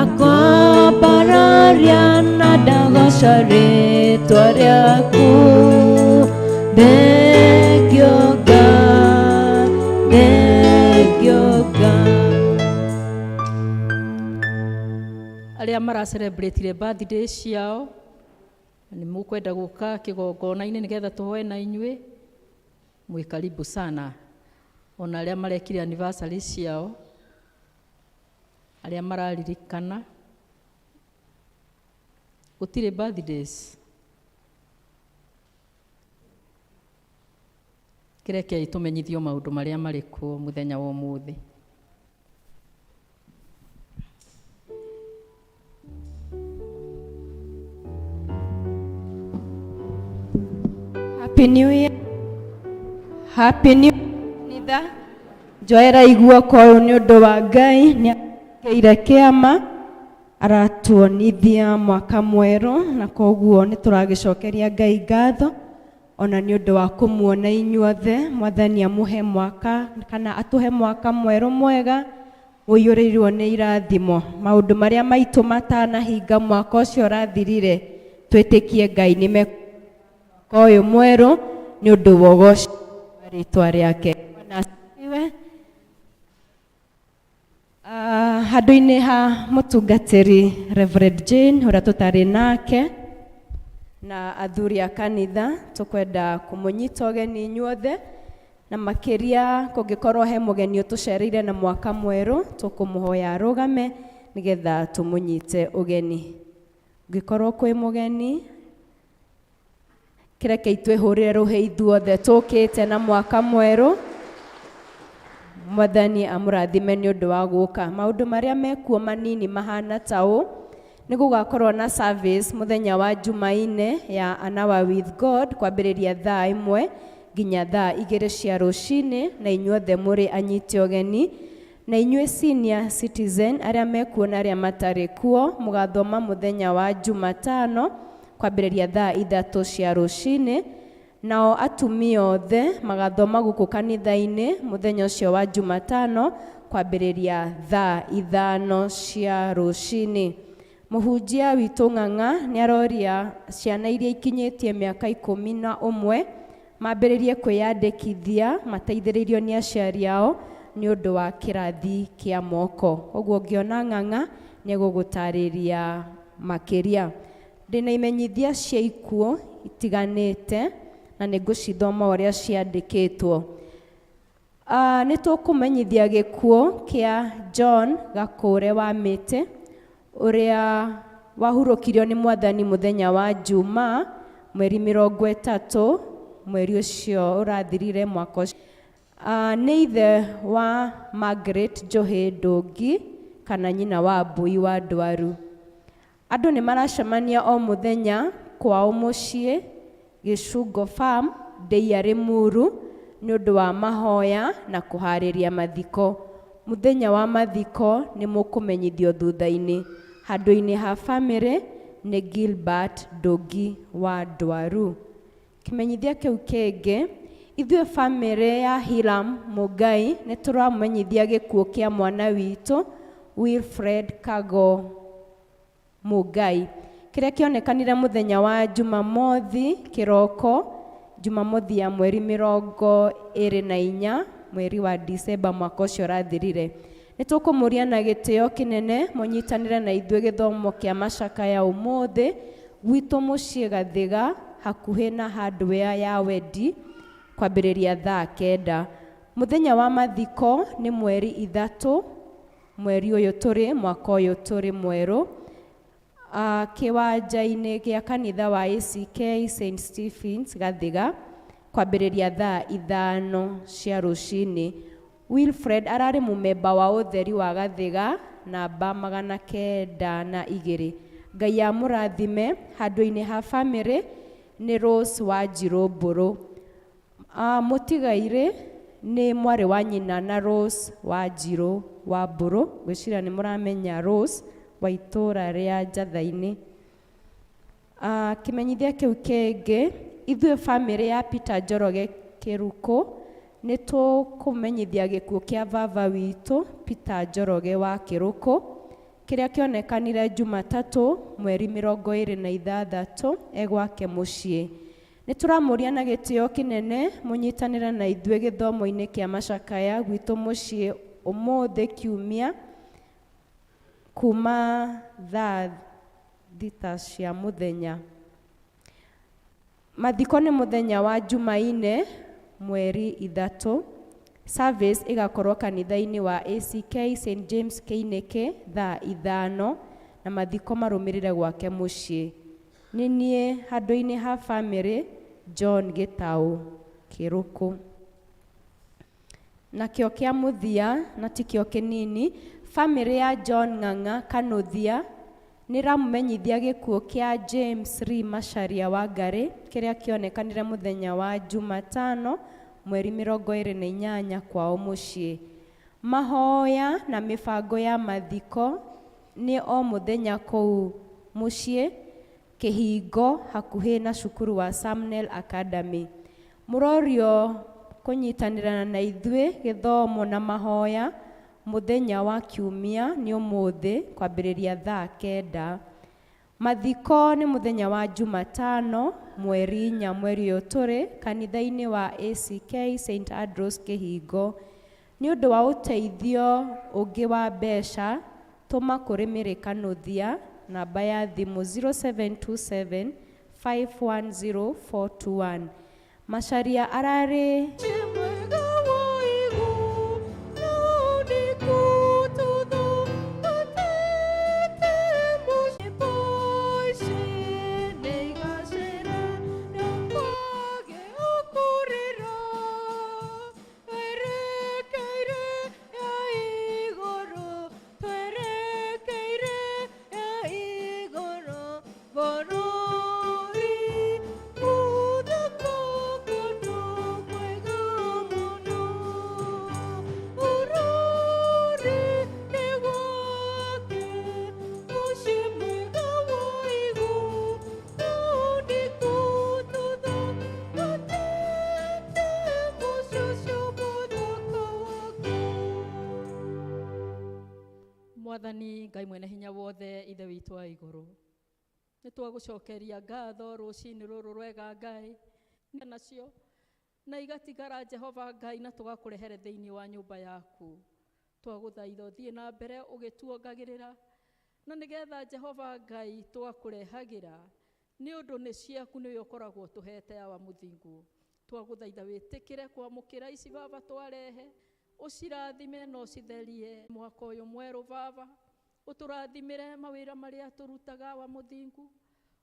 akwambararia na ndagoca rĩtwa rĩaku Thengio Ngai Thengio Ngai arĩa maracelebrate birthday ciao nĩ mũkwenda gũka kĩgongona-inĩ nĩgetha tũhoe na inyuĩ mwĩ karibu sana ona arĩa marekire anniversary ciao arĩa mararirikana gũtirĩ birthdays kĩrekei tũmenyithio maũndũ marĩa marĩ kuo mũthenya wa ũmũthĩ Happy New Year Happy New Year njoera iguoko ũyũ nĩ ũndũ wa Ngai nĩ akeire kĩama aratuonithia mwaka mwerũ na koguo nĩ tũragĩcokeria Ngai ngatho ona nĩ ũndũ wa kũmuona inyuothe mwathani amũhe mwaka kana atũhe mwaka mwerũ mwega ũiyũrĩirwo nĩ irathimo maũndũ marĩa maitũ matanahinga mwaka ũcio ũrathirire twĩtĩkie Ngai nĩ mwaka ũyũ mwerũ nĩ ũndũ wa ũgoci wa rĩtwa rĩake handũ-inĩ ha mũtungatĩri Reverend Jane ũrĩa tũtarĩ nake na athuri a kanitha tũkwenda kũmũnyita ũgeni inyuothe na makĩria kũngĩkorwo he mũgeni ũtũcereire na mwaka mwerũ tũkũmũhoya arũgame nĩgetha tũmũnyite ũgeni ngĩkorwo kwĩ mũgeni kĩrekei twĩhũrĩre rũhĩ ithuothe tũkĩte na mwaka mwerũ mwathani amũrathime nĩ ũndũ wa gũka maũndũ marĩa mekuo manini mahana ta ũũ nĩ gũgakorwo na service mũthenya wa Jumaine ya An Hour with God kwambĩrĩria thaa 1 nginya thaa 2 cia rũcinĩ, na inyuothe mũrĩ anyite ũgeni, na inyuĩ senior citizen arĩa mekuo na arĩa matarĩ kuo mũgathoma mũthenya wa Jumatano kwambĩrĩria thaa 3 cia rũcinĩ, nao atumia othe magathoma gũkũ kanitha-inĩ mũthenya ũcio wa Jumatano kwambĩrĩria thaa 5 cia rũcinĩ. Mũhunjia witũ Ng'ang'a nĩ aroria ciana iria ikinyĩtie mĩaka 11 mambĩrĩrie kwĩyandĩkithia mateithĩrĩirio nĩ aciari ao nĩ ũndũ wa kĩrathi kĩa moko. Ũguo ũngĩona Ng'ang'a nĩ gũgũtarĩria makĩria. Ndĩna imenyithia cia ikuũ itiganĩte na nĩ ngũcithoma ũrĩa ciandĩkĩtwo. Nĩ tũkũmenyithia gĩkuũ kĩa John Gakũre wa Mĩtĩ ũrĩa wahurũkirio nĩ Mwathani mũthenya wa Jumaa mweri 30 mweri ũcio ũrathirire mwaka ũcio. Nĩ ithe wa Margaret Njohi Ndũngi kana nyina wa Mbui wa Ndwaru. Andũ nĩ maracemania o mũthenya kwao mũciĩ Gĩcungo Farm Ndĩiya Rĩmuru nĩ ũndũ wa mahoya na kũharĩria mathiko. Mũthenya wa mathiko nĩ mũkũmenyithio thutha-inĩ. Handũ-inĩ ha family nĩ Gilbert Ndũngi wa Ndwaru. Kĩmenyithia kĩu kĩngĩ, ithuĩ family ya Hiram Mũngai nĩ tũramũmenyithia gĩkuũ kĩa mwana witũ Wilfred Kago Mũngai, kĩrĩa kĩonekanire mũthenya wa Jumamothi kĩroko, Jumamothi ya mweri 24 mweri wa Disemba mwaka ũcio ũrathirire. Nĩ tũkũmũria na gĩtĩo kĩnene mũnyitanĩre na ithuĩ gĩthomo kĩa macakaya ũmũthĩ gwitũ mũciĩ Gathiga hakuhĩ na hardware ya Wedi kwambĩrĩria thaa 9. Mũthenya wa mathiko nĩ mweri 3 mweri ũyũ tũrĩ mwaka ũyũ tũrĩ mwerũ, kĩwanja-inĩ gĩa kanitha wa ACK St Stephens Gathiga kwambĩrĩria thaa 5 cia rũcinĩ. Wilfred ararĩ mũmemba wa ũtheri wa Gathiga namba 902. Ngai amũrathime. Handũ-inĩ ha family nĩ Rose wa Njirũ Mbũrũ. Mũtigairĩ nĩ mwarĩ wa nyina na Rose wa Njirũ wa Mbũrũ. Ngwĩciria nĩ mũramenya Rose wa itũũra rĩa Njatha-inĩ. Kĩmenyithia kĩu kĩngĩ, ithuĩ family ya Peter Njoroge Kĩrukũ nĩ tũkũmenyithia gĩkuũ kĩa baba witũ Peter Njoroge wa Kĩrukũ, kĩrĩa kĩonekanire Jumatatũ mweri 26 gwake mũciĩ. Nĩ tũramũria na gĩtĩo kĩnene mũnyitanĩre na ithuĩ gĩthomo-inĩ kĩa macakaya gwitũ mũciĩ ũmũthĩ kiumia kuma thaa 6 cia mũthenya. Mathiko nĩ mũthenya wa Jumaine mweri 3. Service ĩgakorwo kanitha-inĩ wa ACK St James Kĩinĩkĩ thaa 5 na mathiko marũmĩrĩre gwake mũciĩ. Nĩ niĩ handũ-inĩ ha family John Gĩtaũ Kĩrũkũ. Nakĩo kĩa mũthia na tikĩo kĩnini, family ya John Ng'ang'a Kanũthia nĩ ramũmenyithia gĩkuũ kĩa James Lee Macharia wa Ngarĩ, kĩrĩa kĩonekanire mũthenya wa Jumatano mweri 28 kwao mũciĩ. Mahoya na mĩbango ya mathiko nĩ o mũthenya kũu mũciĩ Kĩhingo hakuhĩ na cukuru wa Samuel Academy. Mũrorio kũnyitanĩra na ithuĩ gĩthomo na mahoya mũthenya wa kiumia nĩ ũmũthĩ kwambĩrĩria thaa 9. Mathiko nĩ mũthenya wa Jumatano mweri 4 mweri ũyũ tũrĩ kanitha-inĩ wa ACK St Andrews Kĩhingo. Nĩ ũndũ wa ũteithio ũngĩ wa mbeca tũma kũrĩ Mĩrĩ Kanũthia namba ya thimũ 0727 510 421. Macharia ararĩ Ngai mwene hinya wothe ithe witũ wa igũrũ, nĩ twagũcokeria ngatho rũcinĩ rũrũ rwega Ngai nacio na igatigara Jehova Ngai na tũgakũrehere thĩinĩ wa nyũmba yaku. Twagũthaitha ũthiĩ na mbere ũgĩtuongagĩrĩra na nĩgetha Jehova Ngai twakũrehagĩra nĩ ũndũ nĩ ciaku nĩwe ũkoragwo tũhete awa mũthingu. Twagũthaitha wĩtĩkĩre kwamũkĩra ici Baba twarehe, ũcirathime na ũcitherie mwaka ũyũ mwerũ Baba, ũtũrathimĩre mawĩra marĩa tũrutaga wa mũthingu,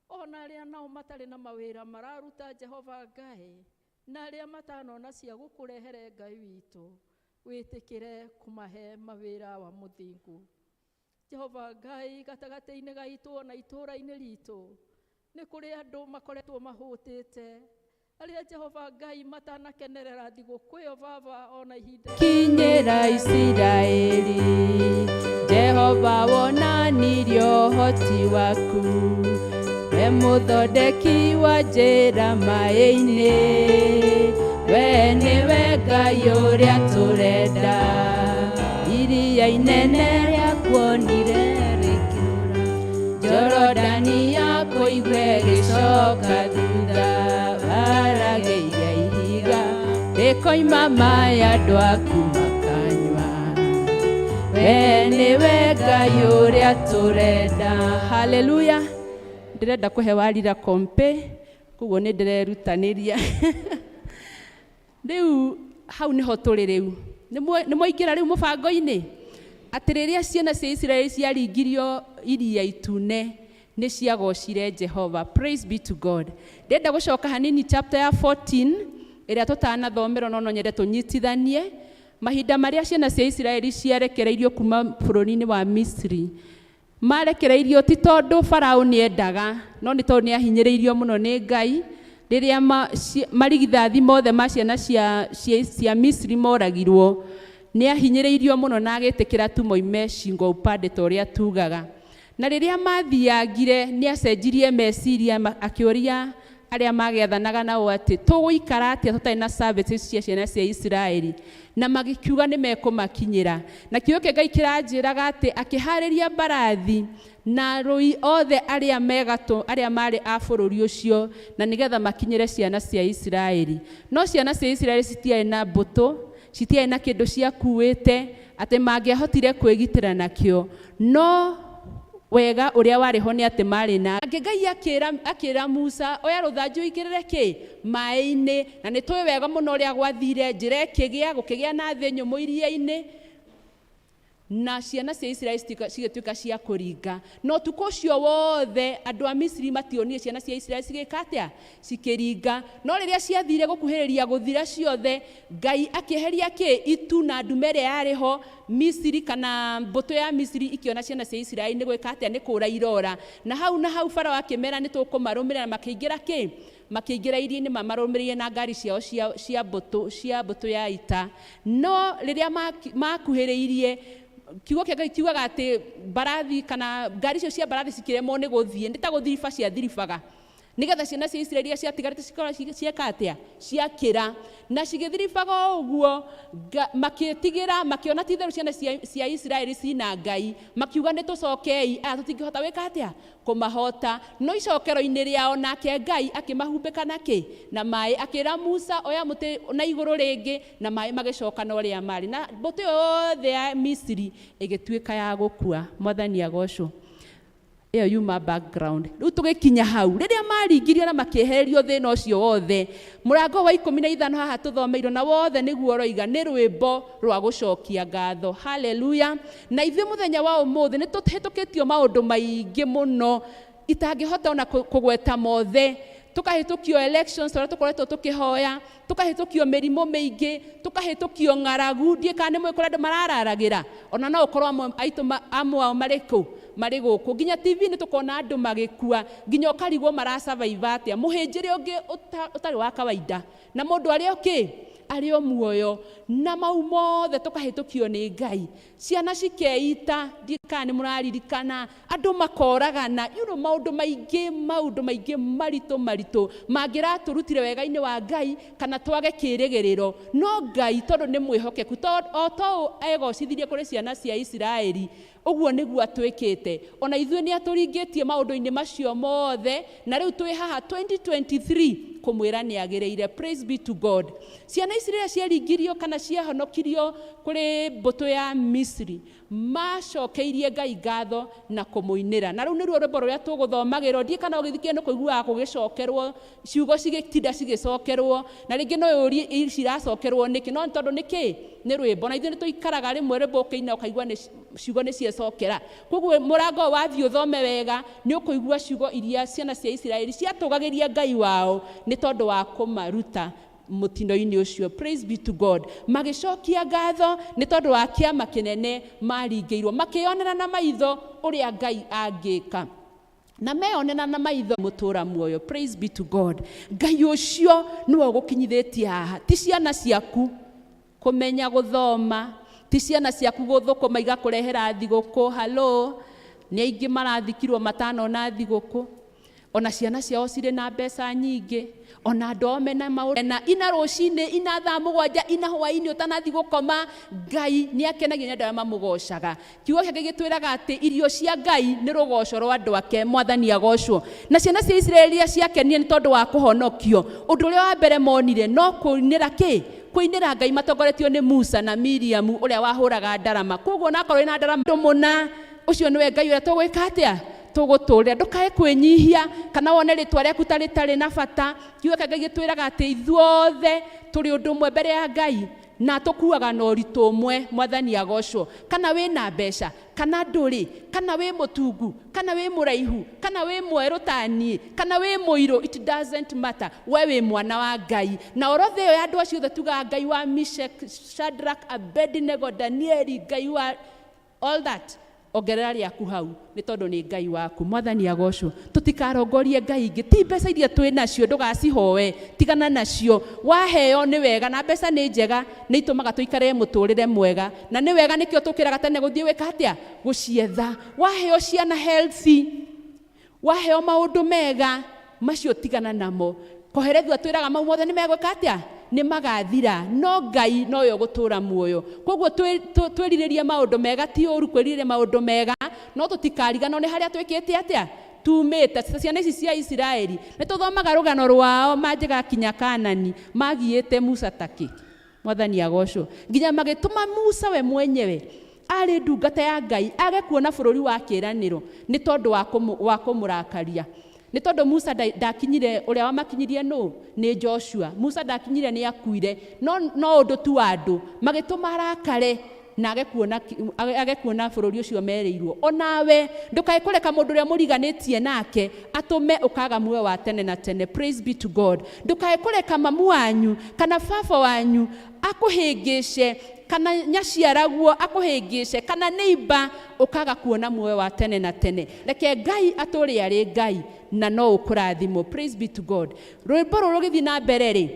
ona arĩa nao matarĩ na mawĩra mararuta Jehova Ngai, na arĩa matanona cia gũkũrehere Ngai witũ, wĩtĩkĩre kũmahe mawĩra wa mũthingu. Jehova Ngai gatagatĩ-inĩ gaitũ na itũũra-inĩ ritũ nĩ kũrĩ andũ makoretwo mahũtĩte, arĩa Jehova Ngai matanakenerera thigũkũ ĩyo Baba ona ihinda kinyĩra Isiraeli, Jehova wonanirie ũhoti waku, we mũthondeki wa njĩra maĩ-inĩ, we nĩwe Ngai ũrĩa tũrenda, iria inene rĩa kuonire rĩkĩũra, Jorodani yakũigwe gĩcoka thutha, baragĩire ihiga rĩkoima maĩ andũ aku makanyua, we nĩwe Ngai ũrĩa tũrenda. Haleluya. Ndĩrenda kũhe warira kompe, koguo nĩ ndĩrerutanĩria. Rĩu hau nĩho tũrĩ rĩu. Nĩ mwaingĩra rĩu mũbango-inĩ atĩ rĩrĩa ciana cia Isiraeli ciaringirio iria itune nĩ ciagocire Jehova. Praise be to God. Ndĩrenda gũcoka hanini chapter ya 14 ĩrĩa tũtanathomerwo no nyende tũnyitithanie mahinda marĩa ciana cia Isiraeli ciarekereirio kuma bũrũri-inĩ wa Misri. Marekereirio ti tondũ Farao nĩ endaga, no nĩ tondũ nĩ ahinyĩrĩirio mũno nĩ Ngai. Rĩrĩa marigithathi mothe ma ciana cia Misri moragirwo, nĩ ahinyĩrĩirio mũno na agĩtĩkĩra tu moime shingo upande ta ũrĩa tugaga. Na rĩrĩa mathiangire nĩ acenjirie meciria akĩũria arĩa magĩathanaga nao atĩ tũgũikara atĩa tũtarĩ na services cia ciana cia Isiraeli, na magĩkiuga nĩ mekũmakinyĩra. Na kiugo kĩa Ngai kĩranjĩraga atĩ akĩharĩria mbarathi na rũi othe arĩa megatũ arĩa marĩ a bũrũri ũcio, na nĩgetha makinyĩre ciana cia Isiraeli. No ciana cia Isiraeli citiarĩ na mbũtũ, citiarĩ na kĩndũ ciakuĩte atĩ mangĩahotire kwĩgitĩra nakĩo, no wega ũrĩa warĩ ho nĩ atĩ marĩ na Ngai akĩra Musa, oya rũthanju igĩrĩre kĩ maĩ-inĩ, na nĩ tũĩ wega mũno ũrĩa gwathire, njĩra ĩkĩgĩa gũkĩgĩa na thĩ nyũmũ iria-inĩ, na ciana cia Isiraeli cigĩtuĩka cia kũringa. No ũtukũ ũcio wothe andũ a Misiri mationire ciana cia Isiraeli cigĩka atĩa cikĩringa. No rĩrĩa ciathire gũkuhĩrĩria gũthira ciothe, Ngai akĩeheria kĩ itu na ndume ĩrĩa yarĩ ho. Misiri kana mbũtũ ya Misiri ikiona ciana cia Isiraeli nĩ gwĩka atĩa nĩ kũũra irora, na hau Farao akĩmera nĩ tũkũmarũmĩrĩra, makĩingĩra kĩ makĩingĩra iria-inĩ marũmĩrĩire na ngari ciao cia mbũtũ ya ita. No rĩrĩa makuhĩrĩirie, kiugo kĩa Ngai kiugaga atĩ mbarathi kana ngari icio cia mbarathi cikĩremwo nĩ gũthiĩ, nĩ ta gũthiriba ciathiribaga, nĩgetha ciana cia Isiraeli ciatigarĩte cieka atĩa ciakĩra, na cigĩthiribaga ũguo makĩtigĩra makĩona ti therũ ciana cia Isiraeli cina Ngai, makiuga nĩ tũcokei, tũtingĩhota gwĩka atĩa kũmahota. No icokero-inĩ rĩao nake Ngai akĩmahumbĩka nakĩ na maĩ, akĩra Musa oya mũtĩ na igũrũ rĩngĩ, na maĩ magĩcoka na ũrĩa marĩ, na mbũtũ yothe ya Misiri ĩgĩtuĩka ya gũkua. Mwathani agocwo. Ĩyo yuma background. Rĩu tũgĩkinya hau rĩrĩa maringirio na makĩehererio thĩna ũcio wothe, mũrango wa 15 haha tũthomeirwo na wothe nĩguo roiga nĩ rwĩmbo rwa gũcokia ngatho. Haleluya. Na ithuĩ mũthenya wa ũmũthĩ nĩ tũhĩtũkĩtio maũndũ maingĩ mũno itangĩhota ona kũgweta mothe. Tukahĩtũkio elections tũrĩa tũkoretwo tũkĩhoya, tukahĩtũkio mĩrimũ mĩingĩ, tukahĩtũkio ng'aragu, ndiĩ kana nĩ mũĩ kũrĩa andũ marararagĩra, ona no ũkorwo amwe ao marĩ kũ marĩ gũkũ. Nginya TV nĩ tũkona andũ magĩkua, nginya ũkarigwo mara survive atĩa. Mũhĩnjĩre ũngĩ ũtarĩ wa kawaida, na mũndũ arĩ okĩ arĩ o muoyo, na mau mothe tũkahĩtũkio nĩ Ngai. Ciana cikeita, ndika nĩ mũraririkana, andũ makoragana, maũndũ maingĩ maritũ mangĩratũrutire wega-inĩ wa Ngai kana twage kĩĩrĩgĩrĩro. No Ngai tondũ nĩ mwĩhokeku, o to egocithirie kũrĩ ciana cia Isiraeli, Uguo niguo atwikite. Ona ithuĩ nĩ atũringĩtie maũndũ-inĩ macio mothe, na rĩu twĩ haha 2023 kumwĩra nĩ agĩrĩire. Praise be to God. Ciana ici rĩrĩa ciaringirio kana ciahonokirio kũrĩ mbũtũ ya Misiri, macokeirie Ngai ngatho na kũmũinĩra. Na rĩu nĩruo rwĩmbo rũrĩa tũgũthomagĩrwo. Ndiĩ kana ũgĩthikĩrĩria nĩ kũiguaga gũgĩcokerwo, ciugo cigĩtinda cigĩcokerwo, na rĩngĩ no ũrie ciracokerwo nĩkĩ, no tondũ nĩkĩ nĩ rwĩmbo. Na ithuĩ nĩ tũikaraga rĩmwe rwĩmbo ũkĩina ũkaigua ciugo nĩ ciecokera. Koguo mũrango wathiĩ ũthome wega nĩ ũkũigua ciugo iria ciana cia Isiraeli ciatũgagĩria Ngai wao nĩ tondũ wa kũmaruta mutino-inĩ ũcio. Praise be to God. Magĩcokia ngatho nĩ tondũ wa kĩama kĩnene maringĩirwo, makĩonera na maitho ũrĩa Ngai angĩka, na meyonera na maitho mũtũra muoyo. Praise be to God. Ngai ũcio nĩwe ũgũkinyithĩtie haha. Ti ciana ciaku kũmenya gũthoma, ti ciana ciaku gũthũkũma igakũrehera thigũkũ. Halo, nĩ aingĩ marathikirwo matanona thigũkũ, ona ciana ciao cirĩ na mbeca nyingĩ, ona andũ mena maũndũ na ina rũcinĩ, ina thaa mũgwanja, ina hwainĩ ũtanathi gũkoma. Ngai nĩ akenagia nĩ andũ arĩa mamũgocaga. Kiugo gĩake gĩtwĩraga atĩ irio cia Ngai nĩ rũgoco rwa andũ ake. Mwathani agocwo. Na ciana cia Isiraeli iria ciakenire nĩ tondũ wa kũhonokio, ũndũ ũrĩa wa mbere monire no kũinĩra kĩ? Kũinĩra Ngai matongoretio nĩ Musa na Miriamu ũrĩa wahũraga ndarama. Koguo nakorwo ina ndarama mũna, ũcio nĩwe Ngai ũrĩa tũgwĩka atĩa? Tũgũtũũrĩra. Ndũkae kwĩnyihia kana wone rĩtwa rĩaku tarĩ na bata. Kiugo kĩa Ngai gĩtwĩraga atĩ ithuothe tũrĩ ũndũ ũmwe mbere ya Ngai na tũkuaga na ũritũ ũmwe. Mwathani agocwo. Kana wĩna mbeca kana ndũrĩ, kana wĩ mũtungu kana wĩ mũraihu kana wĩ mwerũ ta niĩ kana wĩ mũirũ, it doesn't matter. We wĩ mwana wa Ngai. Na orothe ĩyo ya andũ acio othe tugaga Ngai wa Meshach, Shadrach, Abednego, Danieli, Ngai wa all that, ongerera rĩaku hau nĩ tondũ nĩ Ngai waku. Mwathani agocwo. Tũtikarongorie Ngai ingĩ. Ti mbeca iria twĩ nacio ndũgacihoe, tigana nacio. Waheo nĩ wega, na mbeca nĩ njega, nĩ itũmaga tũikare mũtũrĩre mwega, na nĩ wega nĩkĩo tũkĩraga tene gũthiĩ wĩka atĩa? Gũcietha. Waheo ciana healthy, waheo maũndũ mega, macio tigana namo. Koherethua twĩraga mau mothe nĩ megwĩka atĩa? Nĩ magathira. No Ngai nowe ũgũtũũra muoyo. Koguo twĩrirĩrie maũndũ mega, ti ũru kwĩrirĩria maũndũ mega, no tũtikariganwo nĩ harĩa twĩkĩte atĩa? Tumĩte. Ciana ici cia Isiraeli nĩ tũthomaga rũgano rwao manjĩgakinya Kanani, magiĩte Musa takĩ. Mwathani agocwo. Nginya magĩtũma Musa we mwenyewe arĩ ndungata ya Ngai age kuona bũrũri wa kĩĩranĩro nĩ tondũ wa kũmũrakaria. Nĩ tondũ Musa ndakinyire, ũrĩa wamakinyirie nũ? Nĩ Joshua. Musa ndakinyire nĩ akuire, no ũndũ tu wa andũ magĩtũma arakare na age kuona bũrũri ũcio merĩirwo. Onawe ndũkae kũreka mũndũ ũrĩa mũriganĩtie nake atũme ũkaga muoyo wa tene na tene. Praise be to God. Ndũkae kũreka mamu wanyu kana baba wanyu akũhĩngĩce, kana nyaciaraguo akũhĩngĩce, kana neighbor ũkaga kuona muoyo wa tene na tene. Reke Ngai atũũre arĩ Ngai na no ũkũrathimwo. Praise be to God. Rwĩmbo rũrũ rũgĩthiĩ na mbere rĩ,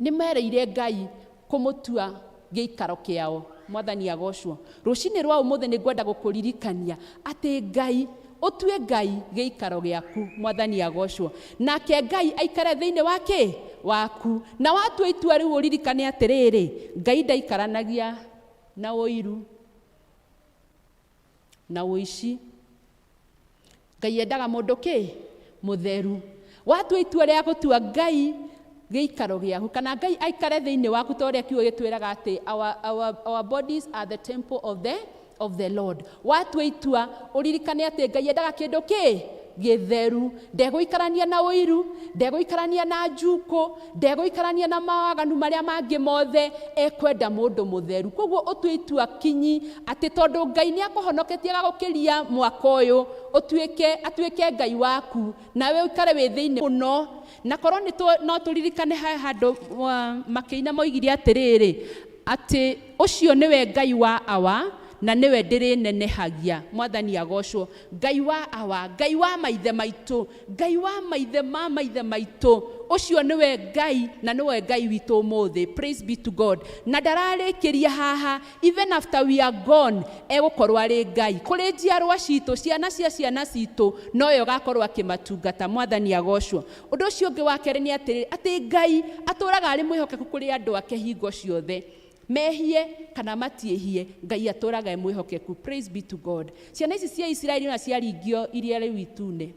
nĩ mereire Ngai kũmũtua gĩikaro kĩao. Mwathani agocwo. Rũcinĩ rwa ũmũthĩ nĩ ngwenda gũkũririkania atĩ Ngai, ũtue Ngai gĩikaro gĩaku. Mwathani agocwo. Nake Ngai aikare thĩinĩ wa kĩ? Waku. Na watua itua rĩu ũririkane atĩrĩrĩ, Ngai ndaikaranagia na ũiru na ũici. Ngai endaga mũndũ kĩ? Mũtheru. Watua itua rĩa gũtua Ngai gĩikaro gĩaku, kana Ngai aikare thĩinĩ waku, ta ũrĩa kiugo gĩtwĩraga atĩ our bodies are the temple of the Lord. Watua itua ũririkane atĩ Ngai endaga kĩndũ kĩ? Gĩtheru. Ndegũikarania na ũiru, ndegũikarania na njukũ, ndegũikarania na mawaganu marĩa mangĩ mothe, ekwenda mũndũ mũtheru. Koguo ũtue itua kinyi atĩ tondũ Ngai nĩ akũhonoketie agagũkĩria mwaka ũyũ, atuĩke Ngai waku, nawe ũikare wĩ thĩinĩ mũno. Na korwo no tũririkane handũ makĩina moigire atĩrĩrĩ, atĩ ũcio nĩwe Ngai wa awa na niwe ndĩrĩnenehagia. Mwathani agocwo. Ngai wa awa, Ngai wa maithe maitũ, Ngai wa maithe ma maithe maitũ, ũcio niwe Ngai na niwe Ngai witũ ũmũthĩ. Praise be to God. Na ndararĩkĩria haha, even after we are gone, egũkorwo arĩ Ngai kũrĩ njiarwa citũ, ciana cia ciana citũ, nowe ũgakorwo akĩmatungata. Mwathani agocwo. Ũndũ ũcio ũngĩ wa kerĩ nĩ atĩ Ngai atũũraga arĩ mwĩhokeku kũrĩ andũ ake hingo ciothe. mehie kana matiehie, Ngai atũraga e mwĩhokeku. Praise be to God. Ciana ici cia Isiraeli na ciaringio iria rĩu itune,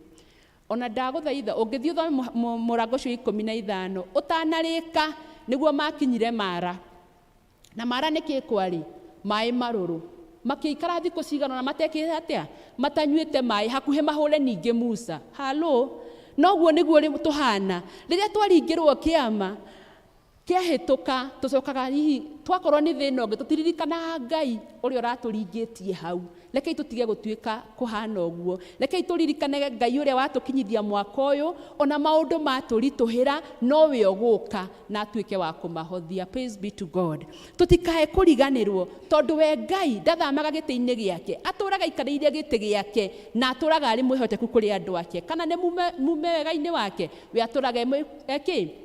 ona ndagũthaitha ũngĩthiĩ ũthome mũrango ũcio 15 ũtanarĩka nĩguo makinyire Mara, na Mara nĩ kĩ kwarĩ? Maĩ marũrũ. Makĩikara thikũ cigana na matekĩte atĩa? Matanyuĩte maĩ, hakuhĩ mahũre ningĩ Musa. Halo, noguo nĩguo tũhana rĩrĩa twaringĩrwo kĩama kĩahĩtũka, tũcokaga hihi twakorwo nĩ thĩna ũngĩ tũtiririkanaga Ngai ũrĩa ũratũringĩtie hau. Rekei tũtige gũtuĩka kũhana ũguo. Rekei tũririkane Ngai ũrĩa watũkinyithia mwaka ũyũ, ona maũndũ matũritũhĩra nowe ũgũka na atuĩke wa kũmahothia. Praise be to God. Tũtikae kũriganĩrwo tondũ we Ngai ndathamaga gĩtĩ-inĩ gĩake, atũraga ikarĩire gĩtĩ gĩake na atũraga arĩ mwĩhokeku kũrĩ andũ ake. Kana nĩ mume wega-inĩ wake, we atũraga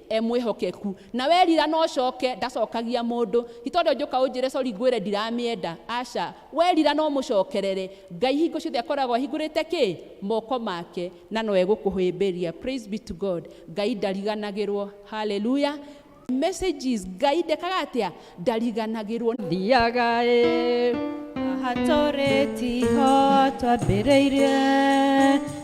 e mwĩhokeku, na werira no coke ndacokagia mũndũ. Itondũ njũka ũnjĩre sorry ngwĩre ndiramĩenda, aca, werira no mũcokerere. Ngai hingo ciothe akoragwo ahingũrĩte kĩ? Moko make, na no egũkũhĩmbĩria. Praise be to God. Ngai ndariganagĩrwo. Hallelujah. Messages Ngai ndekaga atĩa? Ndariganagĩrwo. Thiaga Hatoretiho twambĩrĩirie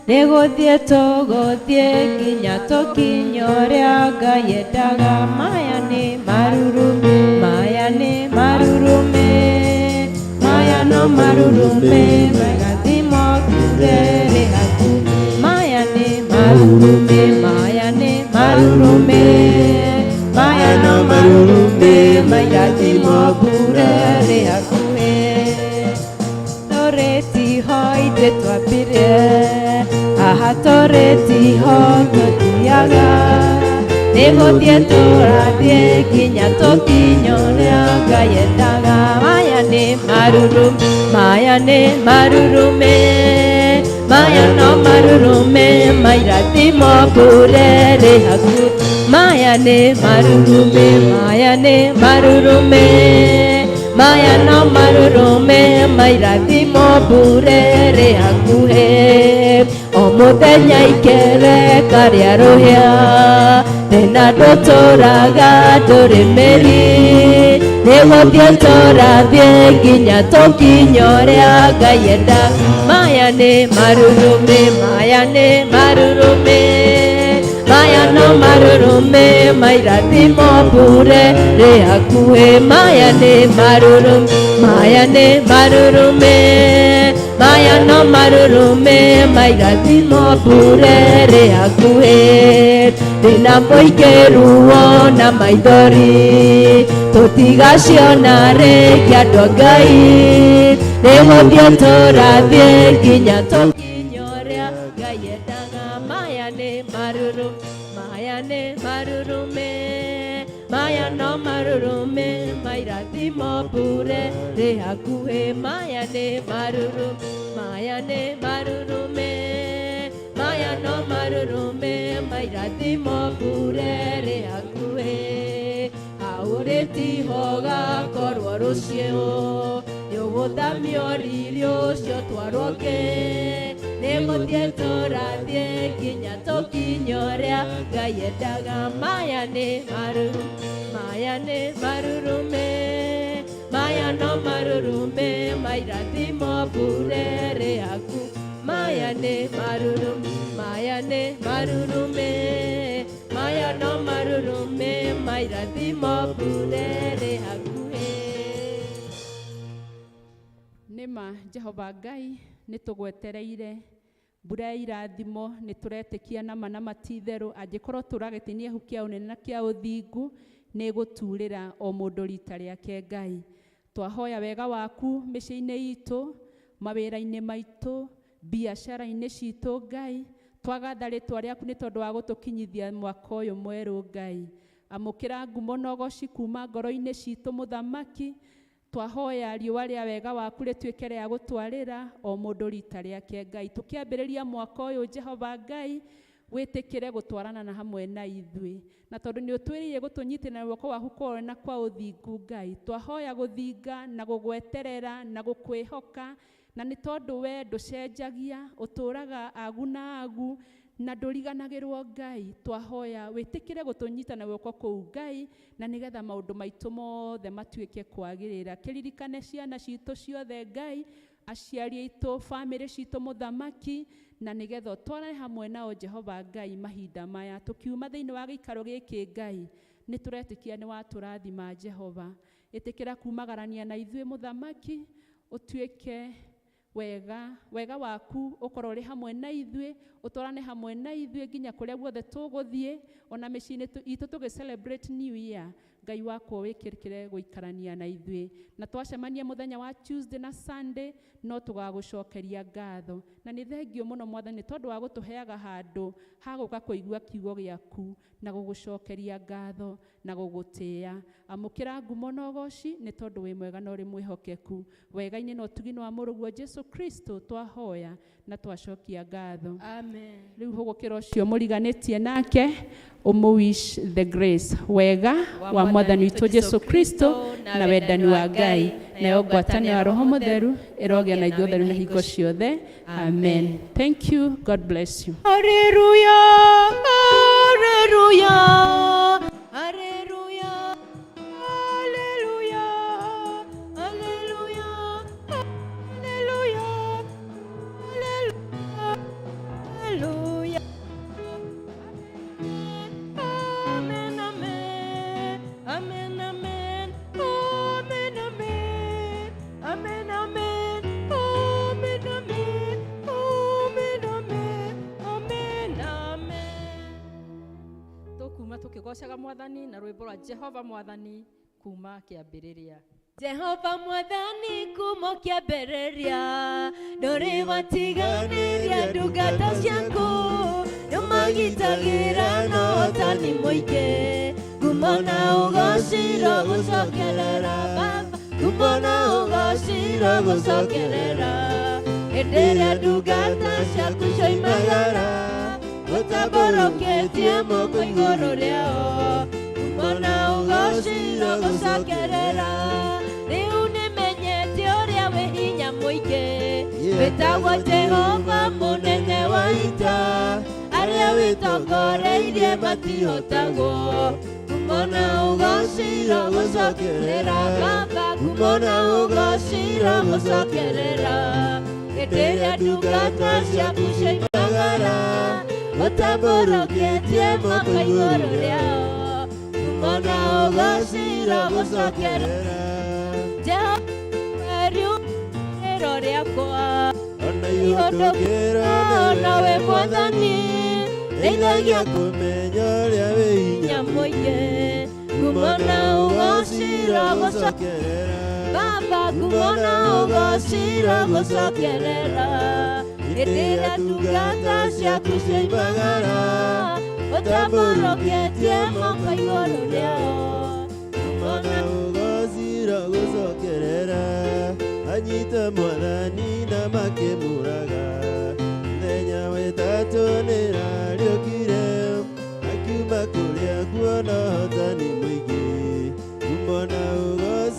nĩ gũthiĩ tũgũthiĩ nginya tũkinye ũrĩa Ngai endaga. Maya nĩ marurume, maya nĩ marurume, maya no marurume, magathimo kurere haku. Maya nĩ marurume, maya nĩ marurume, maya no marurume, magathimo kurere haku. Toretiho ithe twambire, aha toretiho tũthiaga nĩ gũthiĩ tũrathiĩ nginya tũkinye ũrĩa Ngai endaga. Maya nĩ marurume, maya nĩ marurume, maya no marurume, mairathimo kurere haku. Maya nĩ marurume, maya nĩ marurume, maya no marurume, mairathimo kurere hakuhĩ. O mũthenya ikereka rĩa rũhĩa, thĩna ndũtũraga ndũrĩ mĩri, nĩ gũthiĩ tũrathiĩ nginya tũkinye ũrĩa Ngai endaga. Maya nĩ marurume, maya nĩ marurume, maya no marurume, mairathimo kurere hakuhĩ. Maya nĩ marurume, maya nĩ marurume, maya no marurume, mairathimo kurere hakuhĩ. Thĩna mũingĩ ruo na maithori, tũtigaciona rĩngĩ andũ a Ngai, nĩ gũthiĩ tũrathiĩ nginya tũkinye ũrĩa Ngai endaga. Maya nĩ marurume, maya nĩ marurume, maya no marurume, mairathimo kurere hakuhĩ. Maya nĩ marurume, maya nĩ marurume, maya no marurume, mairathimo kurere hakuhĩ. Aũrĩtiho gakorwo rũciũ, nĩũgũthamio riri ũcio twarwo kĩ? Nĩ gũthiĩ tũrathiĩ nginya tũkinye ũrĩa Ngai endaga. Maya nĩ marurume, maya nĩ marurume, maya no marurume, mairathimo kurere haku. Maya nĩ marurume, maya nĩ marurume, maya no marurume, mairathimo kurere hakuhĩ. Nĩma Jehova Ngai nĩtũgwetereire mbura ya irathimo, nĩtũretĩkia nama na ti-itherũ angĩkorwo tũragĩtinia ihu kĩa ũnene na kĩa ũthingu nĩgũturĩra o mũndũ rita rĩake. Ngai twahoya wega waku mĩciĩ-inĩ itũ, mawĩra-inĩ maitũ, biacara-inĩ citũ. Ngai twagatha rĩtwa rĩaku nĩ tondũ wa gũtũkinyithia mwaka ũyũ mwerũ. Ngai amũkĩra ngumo na ũgoci kuma ngoro-inĩ citũ mũthamaki. Twahoya riũa rĩa wega waku rĩtuĩke rĩa gũtwarĩra o mũndũ rita rĩake. Ngai tũkĩambĩrĩria mwaka ũyũ Jehova Ngai wĩtĩkĩre gũtwarana na hamwe na ithuĩ, na tondũ nĩ ũtwĩrĩire gũtũnyitĩrĩra guoko waku kwa na kwa ũthingu. Ngai twahoya gũthinga na gũgweterera na gũkwĩhoka, na nĩ tondũ we ndũcenjagia, ũtũraga agu na agu, na ndũriganagĩrwo Ngai. Twahoya wĩtĩkĩre gũtũnyita na guoko kũu Ngai, na nĩgetha maũndũ maitũ mothe matuĩke kwagĩrĩra. Kĩririkane ciana citũ ciothe Ngai, aciari aitũ, bamĩrĩ citũ mũthamaki, na nĩgetha ũtwarane hamwe nao Jehova Ngai mahinda maya. Tũkiuma thĩinĩ wa gĩikaro gĩkĩ Ngai, nĩ tũretĩkia nĩ watũrathima Jehova. Ĩtĩkĩra kumagarania na ithuĩ mũthamaki, ũtuĩke wega waku ũkorwo ũrĩ hamwe na ithuĩ, ũtwarane hamwe na ithuĩ nginya kũrĩa guothe tũgũthiĩ, ona mĩciĩ-inĩ itũ tũgĩ-celebrate New Year. Ngai wakwa wĩkĩrĩkĩre gũikarania na ithuĩ, na twacemania mũthenya wa Tuesday na Sunday, no tũgagũcokeria ngatho. Na nĩ thengio mũno Mwathani tondũ wa gũtũheaga handũ ha gũka kũigua kiugo gĩaku na gũgũcokeria ngatho na gũgũtĩĩa. Amũkĩra ngumo na ũgooci nĩ tondũ wĩ mwega na ũrĩ mwĩhokeku. Wega-inĩ na ũtugi-inĩ wa mũrũguo Jesu Kristo twahoya na twacokia ngatho. Amen. Rĩu hũgũkĩra ũcio mũriganĩtie nake, ũmũ-wish the grace, wega wa Mwathani witũ Jesu Kristo na wendani wa Ngai na ngwatanĩro ya Roho Mũtheru ĩrogĩa na ithuĩ othe na hingo ciothe. Amen. Thank you. God bless you. Hallelujah. Hallelujah. Hallelujah. Hallelujah. Hallelujah. Hallelujah. Hallelujah. Amen, amen. Amen, amen. Amen, amen. Amen, amen. Amen, amen. Amen, amen. Amen, amen. Tũkuma tũkĩgocaga Mwathani na rwĩmbo rwa Jehova Mwathani kuma kĩambĩrĩria. Jehova Mwathani kuma kĩambĩrĩria, ndũrĩ watiganĩria ndungata ciaku, nĩũmagitagĩra na ũhotani mũingĩ. Ngumo na ũgooci rogũcokerera Baba, ngumo na ũgooci rogũcokerera. Hĩndĩ ĩrĩa ndungata ciaku cioimagara, ũtambũrũkĩtie moko igũrũ rĩao. Ngumo na ũgooci rogũcokerera. Rĩu nĩmenyete ũrĩa wĩ hinya mũingĩ, wĩtagwo Jehova mũnene wa ita, arĩa wĩtongoreirie matihotagwo. Ngumo na ũgooci rogũcokerera Baba, ngumo na ũgooci rogũcokerera. Hĩndĩ ĩrĩa ndungata ciaku cioimagara, ũtambũrũkĩtie moko igũrũ rĩao. Ngumo na ũgooci rogũcokerera. Jehova riumĩrĩro rĩakwa, ihũndũkĩra nawe Mwathani, ndeithagia kũmenya ũrĩa wĩ hinya mũingĩ. Ngumo na ũgooci rogũcokerera Baba, ngumo na ũgooci rogũcokerera. Hĩndĩ ĩrĩa ndungata ciaku cioimagara, ũtambũrũkĩtie moko igũrũ rĩao. Ngumo na ũgooci rogũcokerera. Anyita Mwathani